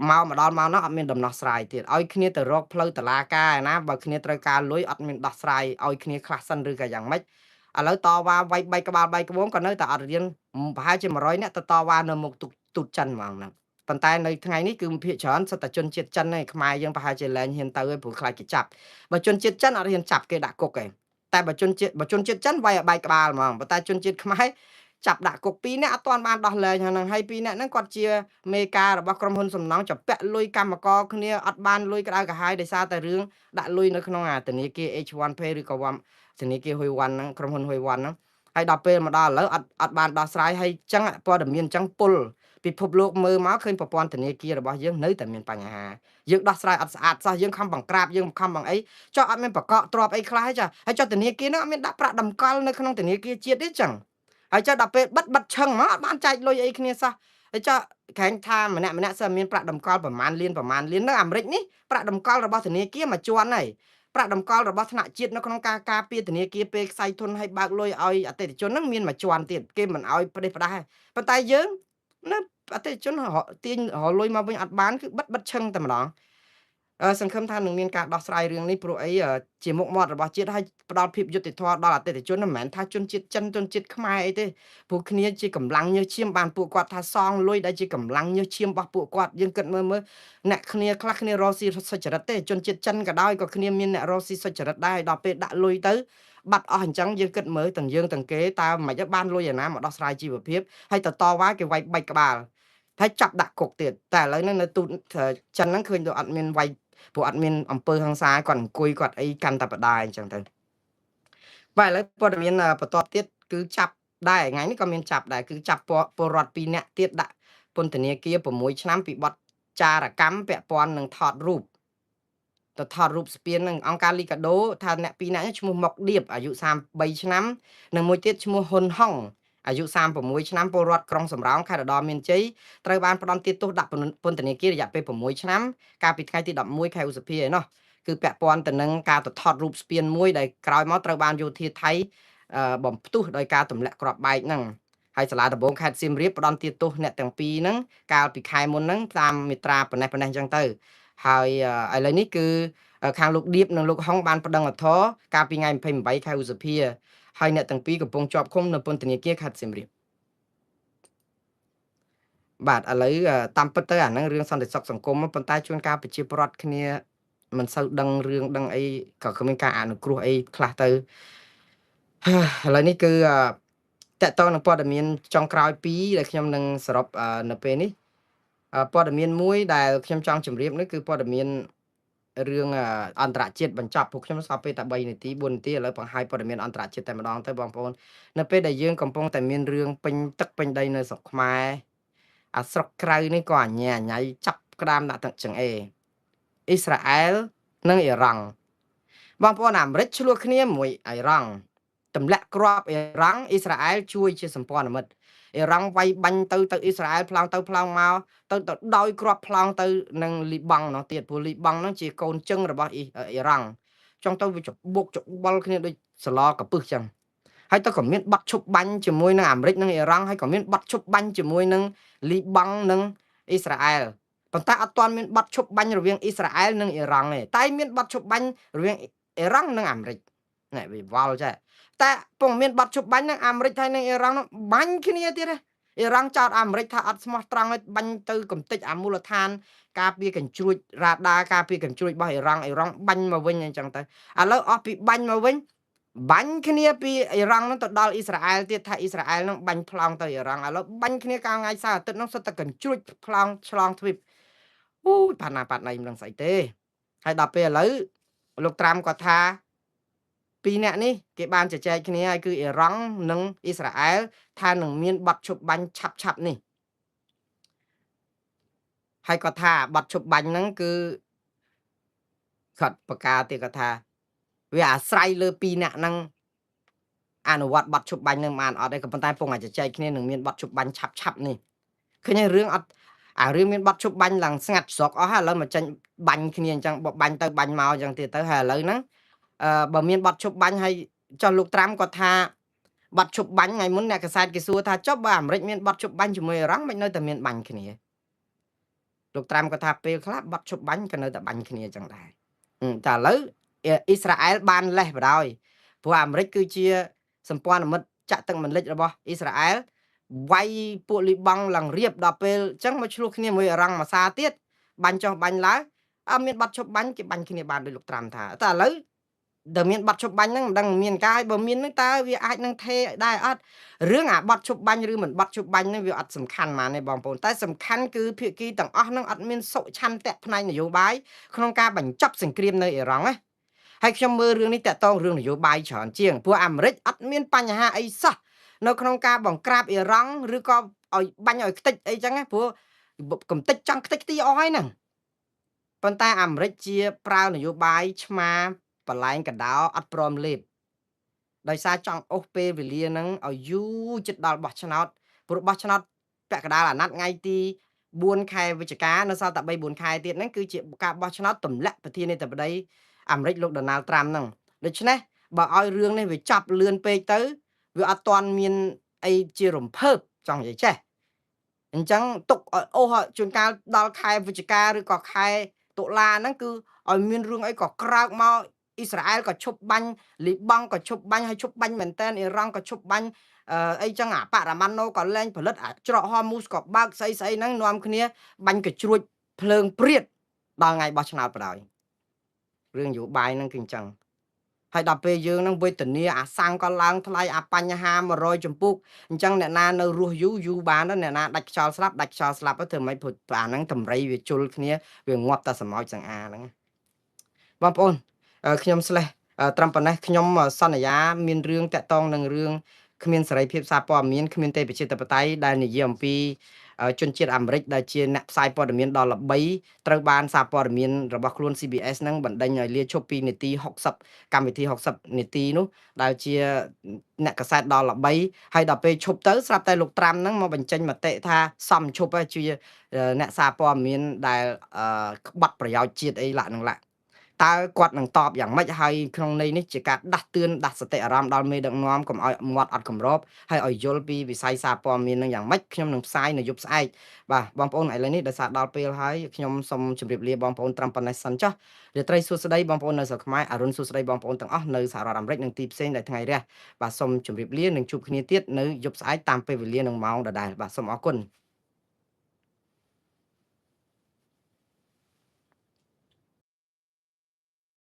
មកដល់មកនោះអត់មានដំណោះស្រាយទៀតឲ្យគ្នាទៅរកផ្លូវតុលាការឯណាបើគ្នាត្រូវការលុយអត់មានដោះស្រាយឲ្យគ្នាខ្លះសិនឬក៏យ៉ាងម៉េចឥឡូវតវ៉ាវាយបែកក្បាលបែកក្បួនក៏នៅតែអត់រៀនប្រហែលជា100នាក់ទៅតវ៉ានៅមុខទូតចិនហ្មងហ្នឹងប៉ុន្តែនៅថ្ងៃនេះគឺភាគច្រើនសិតតែជនជាតិចិនឯងខ្មែរយើងប្រហែលជាលែងហ៊ានទៅឯងព្រោះខ្លាចគេចាប់បើជនជាតិចិនអត់ហ៊ានចាប់គេដាក់គុកឯងតែបើជនជាតិចិនវាយឲ្យបែកក្បាលហ្មងប៉ុន្តែជនជាតិខ្មែរចាប់ដាក់គុក2នាក់អត់ទាន់បានដោះលែងហ្នឹងហើយ2នាក់ហ្នឹងគាត់ជាមេការរបស់ក្រុមហ៊ុនសំណង់ចពាក់លុយកម្មករគ្នាអត់បានលុយក្តៅក្រហាយដោយសារតែរឿងដាក់លុយនៅក្នុងអាធនាគារ H1Pay ឬក៏ធនាគារហ៊ុយវ៉ាន់ហ្នឹងក្រុមហ៊ុនហ៊ុយវ៉ាន់ហ្នឹងហើយដល់ពេលមកដល់ឥឡូវអត់បានដោះស្រាយហើយចឹងព័ត៌មានចឹងពុលពិភពលោកមើលមកឃើញប្រព័ន្ធធនាគាររបស់យើងនៅតែមានបញ្ហាយើងដោះស្រាយអត់ស្អាតសោះយើងខំបង្ក្រាបយើងខំបង្អីចុះអត់មានបកកទ្របអីខ្លះទេចាហើយចុះធនាគារហ្នឹងអត់មានដាក់ប្រាក់តម្កល់នៅក្នុងធនាគារជាតិទេចឹងហើយចុះដល់ពេលបិទឆឹងមកអត់បានចែកលុយអីគ្នាសោះហើយចុះក្រែងថាម្នាក់សិនមានប្រាក់តម្កល់ប្រមាណលាននៅអាមេរិកនេះប្រាក់តម្កល់របស់ធនាគារមួយជាន់ហើយប្រាក់តម្កល់របស់ថ្នាក់ជាតិនៅក្នុងការការពារធនាគារពេលខ្សែធនឲ្យបើកលុយឲ្យអតិថិជនហ្នឹងមានមួយជាន់ទៀតគេមិនឲ្យផ្ដេសផ្ដាសប៉ុន្តែយើងនៅអតិថិជនទាញរលុយមកវិញអត់បានគឺបិទឆឹងតែម្ដងសង្ឃឹមថានឹងមានការដោះស្រាយរឿងនេះព្រោះអីជាមុខមាត់របស់ជាតិហើយផ្ដល់ភាពយុត្តិធម៌ដល់អតិថិជនមិនមែនថាជនជាតិចិនជនជាតិខ្មែរអីទេពួកគ្នាជាកម្លាំងញើសឈាមបានពួកគាត់ថាសងលុយដែលជាកម្លាំងញើសឈាមរបស់ពួកគាត់យើងគិតមើលអ្នកគ្នាខ្លះគ្នារកស៊ីសុចរិតទេជនជាតិចិនក៏ដោយក៏គ្នាមានអ្នករកស៊ីសុចរិតដែរដល់ពេលដាក់លុយទៅបាត់អស់អញ្ចឹងយើងគិតមើលទាំងយើងទាំងគេតើមិនខ្មិចបានលុយឯណាមកដោះស្រាយជីវភាពហើយតវ៉ាគេវាយបែកក្បាលហើយចាប់ដាក់គុកទៀតតែឥឡូវនេះនៅទូតចិនហ្នឹងឃើញទៅអត់មានវាយព្រោះអត់មានអង្គើហ ংস ាគាត់អង្គុយគាត់អីកាន់តែបដាអញ្ចឹងទៅបាទឥឡូវព័ត៌មានបន្ទាប់ទៀតគឺចាប់ដែរថ្ងៃនេះក៏មានចាប់ដែរគឺចាប់ពលរដ្ឋ2នាក់ទៀតដាក់ ពន្ធនាគារ6ឆ្នាំពីបទចារកម្មពាក់ព័ន្ធនឹងថតរូបទៅថតរូបស្ពាននឹងអង្គការលីកាដូថាអ្នកពីរនាក់នេះឈ្មោះមុកឌៀបអាយុ33ឆ្នាំនិងមួយទៀតឈ្មោះហ៊ុនហុងអាយុ36ឆ្នាំពលរដ្ឋក្រុងសំរោងខេត្តឧត្តរមានជ័យត្រូវបានផ្តន្ទាទោសដាក់ពន្ធនាគាររយៈពេល6ឆ្នាំកាលពីថ្ងៃទី11ខែឧសភាឯណោះគឺពាក់ព័ន្ធទៅនឹងការទៅថតរូបស្ពានមួយដែលក្រោយមកត្រូវបានយោធាថៃបំផ្ទុះដោយការទម្លាក់គ្រាប់បែកហ្នឹងហើយសាលាដំបងខេត្តសៀមរាបផ្តន្ទាទោសអ្នកទាំងពីរហ្នឹងកាលពីខែមុនហ្នឹងតាមមាត្រាប៉ុណ្ណេះអញ្ចឹងទៅហើយឥឡូវនេះគឺខាងលោកឌៀបនិងលោកហុងបានប្តឹងឧទ្ធរណ៍កាលពីថ្ងៃ28ខែឧសភាហើយអ្នកទាំងពីរកំពុងជាប់ឃុំនៅពន្ធនាគារខេត្តសៀមរាបបាទឥឡូវតាមពិតទៅអាហ្នឹងរឿងសន្តិសុខសង្គមប៉ុន្តែជួនកាលប្រជាពលរដ្ឋគ្នាមិនសូវដឹងរឿងដឹងអីក៏គ្មានការអនុគ្រោះអីខ្លះទៅឥឡូវនេះគឺតកតងនឹងព័ត៌មានចុងក្រោយ2ដែលខ្ញុំនឹងសរុបនៅពេលនេះព័ត៌មានមួយដែលខ្ញុំចង់ជម្រាបនេះគឺព័ត៌មានរឿងអន្តរជាតិបញ្ចប់ពួកខ្ញុំស្រាប់ពេលតែ3នាទី4នាទីឥឡូវបង្ហាញព័ត៌មានអន្តរជាតិតែម្ដងទៅបងប្អូននៅពេលដែលយើងកំពុងតែមានរឿងពេញទឹកពេញដីនៅស្រុកខ្មែរអាស្រុកក្រៅនេះក៏អញ្ញាញ៉ៃចាប់ក្តាមដាក់ទឹកចង្អេរអ៊ីស្រាអែលនិងអ៊ីរ៉ង់បងប្អូនអាមេរិកឆ្លោះគ្នាមួយអ៊ីរ៉ង់ទម្លាក់គ្រាប់អ៊ីរ៉ង់អ៊ីស្រាអែលជួយជាសម្ព័ន្ធមិត្តអ៊ីរ៉ង់វាយបាញ់ទៅអ៊ីស្រាអែលផ្លោងទៅផ្លោងមកទៅដោយគ្រាប់ផ្លោងទៅនឹងលីបង់នោះទៀតព្រោះលីបង់នោះជាកូនជឹងរបស់អ៊ីរ៉ង់ចង់ទៅវាច្បុកច្បល់គ្នាដូចសឡកពឹសចឹងហើយទៅក៏មានបាត់ឈប់បាញ់ជាមួយនឹងអាមេរិកនិងអ៊ីរ៉ង់ហើយក៏មានបាត់ឈប់បាញ់ជាមួយនឹងលីបង់និងអ៊ីស្រាអែលប៉ុន្តែអត់ទាន់មានបាត់ឈប់បាញ់រវាងអ៊ីស្រាអែលនិងអ៊ីរ៉ង់ទេតែមានបាត់ឈប់បាញ់រវាងអ៊ីរ៉ង់និងអាមេរិកណែវាវល់ចាតែពុំមានបាត់ឈប់បាញ់នឹងអាមេរិកហើយនិងអ៊ីរ៉ង់នោះបាញ់គ្នាទៀតទេអ៊ីរ៉ង់ចោទអាមេរិកថាអត់ស្មោះត្រង់ឲ្យបាញ់ទៅកំទេចអាមូលដ្ឋានការពារកញ្ជ្រួចរ៉ាដាការពារកញ្ជ្រួចរបស់អ៊ីរ៉ង់បាញ់មកវិញអញ្ចឹងទៅឥឡូវអស់ពីបាញ់មកវិញបាញ់គ្នាពីអ៊ីរ៉ង់នឹងទៅដល់អ៊ីស្រាអែលទៀតថាអ៊ីស្រាអែលនឹងបាញ់ប្លង់ទៅអ៊ីរ៉ង់ឥឡូវបាញ់គ្នាកាលថ្ងៃសៅរ៍អាទិត្យនោះសុទ្ធតែកញ្ជ្រួចប្លង់ឆ្លងទ្វីបអូយប៉ាណាប៉ាណៃមិនដឹងស្អីទេហើយដល់ពេលឥឡូវលោកត្រាំគាត់ថាពីរអ្នកនេះគេបានជជែកគ្នាហើយគឺអ៊ីរ៉ង់និងអ៊ីស្រាអែលថានឹងមានបាត់ឈប់បាញ់ឆាប់នេះហើយគាត់ថាបាត់ឈប់បាញ់ហ្នឹងគឺគាត់ប្រកាសទៀតគាត់ថាវាអាស្រ័យលើពីរអ្នកហ្នឹងអនុវត្តបាត់ឈប់បាញ់នឹងបានអត់ទេក៏ប៉ុន្តែពងអាចចែកគ្នានឹងមានបាត់ឈប់បាញ់ឆាប់នេះឃើញរឿងអត់អារឿងមានបាត់ឈប់បាញ់ឡើងស្ងាត់ស្រុកអស់ហើយឥឡូវមកចេញបាញ់គ្នាអញ្ចឹងបាញ់ទៅបាញ់មកអញ្ចឹងទៀតទៅហើយឥឡូវហ្នឹងបើមានបាត់ឈប់បាញ់ហើយចុះលោកត្រាំគាត់ថាបាត់ឈប់បាញ់ថ្ងៃមុនអ្នកកសែតគេសួរថាចុះបើអាមេរិកមានបាត់ឈប់បាញ់ជាមួយអ៊ីរ៉ង់មិននៅតែមានបាញ់គ្នាលោកត្រាំគាត់ថាពេលខ្លះបាត់ឈប់បាញ់ក៏នៅតែបាញ់គ្នាអញ្ចឹងដែរតែឥឡូវអ៊ីស្រាអែលបានលេះបដ ாய் ព្រោះអាមេរិកគឺជាសម្ព័ន្ធមិត្តចាក់ទឹកមិនលិចរបស់អ៊ីស្រាអែលវាយពួកលីបង់ឡើងរៀបដល់ពេលអញ្ចឹងមកឆ្លោះគ្នាមួយអ៊ីរ៉ង់មួយសារទៀតបាញ់ចុះបាញ់ឡើងអត់មានបាត់ឈប់បាញ់គេបាញ់គ្នាបានដោយលោកត្រាំថាតែឥឡូវដែលមានបាត់ឈប់បាញ់ហ្នឹងមិនដឹងមានកាយបើមានហ្នឹងតើវាអាចនឹងថេដែរអត់រឿងអាបាត់ឈប់បាញ់ឬមិនបាត់ឈប់បាញ់ហ្នឹងវាអត់សំខាន់ហ្មងទេបងប្អូនតែសំខាន់គឺភាគីទាំងអស់ហ្នឹងអត់មានសុឆន្ទៈផ្នែកនយោបាយក្នុងការបញ្ចប់សង្គ្រាមនៅអ៊ីរ៉ង់ណាហើយខ្ញុំមើលរឿងនេះតកតងរឿងនយោបាយច្រើនជាងព្រោះអាមេរិកអត់មានបញ្ហាអីសោះនៅក្នុងការបង្ក្រាបអ៊ីរ៉ង់ឬក៏ឲ្យបាញ់ឲ្យខ្ទេចអីចឹងណាព្រោះកំតិចចង់ខ្ទេចខ្ទីអស់ហើយហ្នឹងប៉ុន្តែអាមេរិកជាប្រើនយោបាយឆ្មាបលែងកដោអត់ព្រមលេបដោយសារចង់អូសពេលវេលាហ្នឹងឲ្យយូរជិតដល់បោះឆ្នោតព្រោះបោះឆ្នោតពាក់កណ្ដាលអាណត្តិថ្ងៃទី4ខែវិច្ឆិកានៅសល់តែ3 4ខែទៀតហ្នឹងគឺជាការបោះឆ្នោតទម្លាក់ប្រធានាធិបតីអាមេរិកលោក Donald Trump ហ្នឹងដូច្នេះបើឲ្យរឿងនេះវាចាប់លឿនពេកទៅវាអត់ទាន់មានអីជារំភើបចង់និយាយចេះអញ្ចឹងទុកឲ្យអូសជួនកាលដល់ខែវិច្ឆិកាឬក៏ខែតុលាហ្នឹងគឺឲ្យមានរឿងអីក៏ក្រើកមកអ៊ីស្រាអែលក៏ឈប់បាញ់លីបង់ក៏ឈប់បាញ់ហើយឈប់បាញ់មែនតើអ៊ីរ៉ង់ក៏ឈប់បាញ់អីចឹងអាបរម៉ាណូក៏លែងផលិតច្រកហមូសក៏បើកស្អីហ្នឹងនាំគ្នាបាញ់កជ្រួចភ្លើងព្រាតដល់ថ្ងៃបោះឆ្នោតបដ ாய் រឿងនយោបាយហ្នឹងគឺអញ្ចឹងហើយដល់ពេលយើងនឹងវេទនាអាសាំងក៏ឡើងថ្លៃអាបញ្ហា100ចម្ពោះអញ្ចឹងអ្នកណានៅរស់យូរបានអ្នកណាដាច់ខ្យល់ស្លាប់ទៅធ្វើម៉េចព្រោះអាហ្នឹងតម្រៃវាជុលគ្នាវាងាប់តែសម្ោចសង្អាហ្នឹងបងប្អូនខ្ញុំស្លេះត្រឹមប៉ុណ្ណេះខ្ញុំសន្យាមានរឿងតាក់តងនឹងរឿងគ្មានសេរីភាពសារព័ត៌មានគ្មានទេប្រជាធិបតេយ្យដែលនិយាយអំពី ជនជាតិអាមេរិកដែលជាអ្នកផ្សាយព័ត៌មានដ៏ល្បីត្រូវបានសារព័ត៌មានរបស់ខ្លួន CBS ហ្នឹងបណ្ដេញឲ្យលាឈប់ពីនីតិ60កម្មវិធី60នាទីនោះដែលជាអ្នកកាសែតដ៏ល្បីហើយដល់ពេលឈប់ទៅស្រាប់តែលោកត្រាំហ្នឹងមកបញ្ចេញមតិថាសមឈប់ហើយជាអ្នកសារព័ត៌មានដែលក្បត់ប្រយោជន៍ជាតិអីឡាក់នឹងឡាក់តើគាត់នឹងតបយ៉ាងម៉េចហើយក្នុងន័យនេះជាការដាស់តឿនដាស់សតិអារម្មណ៍ដល់មេដឹកនាំកុំឲ្យមាត់អត់គម្របហើយឲ្យយល់ពីវិស័យសារព័ត៌មាននឹងយ៉ាងម៉េចខ្ញុំនឹងផ្សាយនៅយប់ស្អែកបាទបងប្អូនឥឡូវនេះដោយសារដល់ពេលហើយខ្ញុំសូមជម្រាបលាបងប្អូនត្រឹមប៉ុណ្ណេះសិនចុះរាត្រីសួស្តីបងប្អូននៅស្រុកខ្មែរអរុនសួស្តីបងប្អូនទាំងអស់នៅសហរដ្ឋអាមេរិកនិងទីផ្សេងដែលថ្ងៃរះបាទសូមជម្រាបលានិងជួបគ្នាទៀតនៅយប់ស្អែកតាមពេលវេលានិងម៉ោងដដែលបាទសូមអរគុណ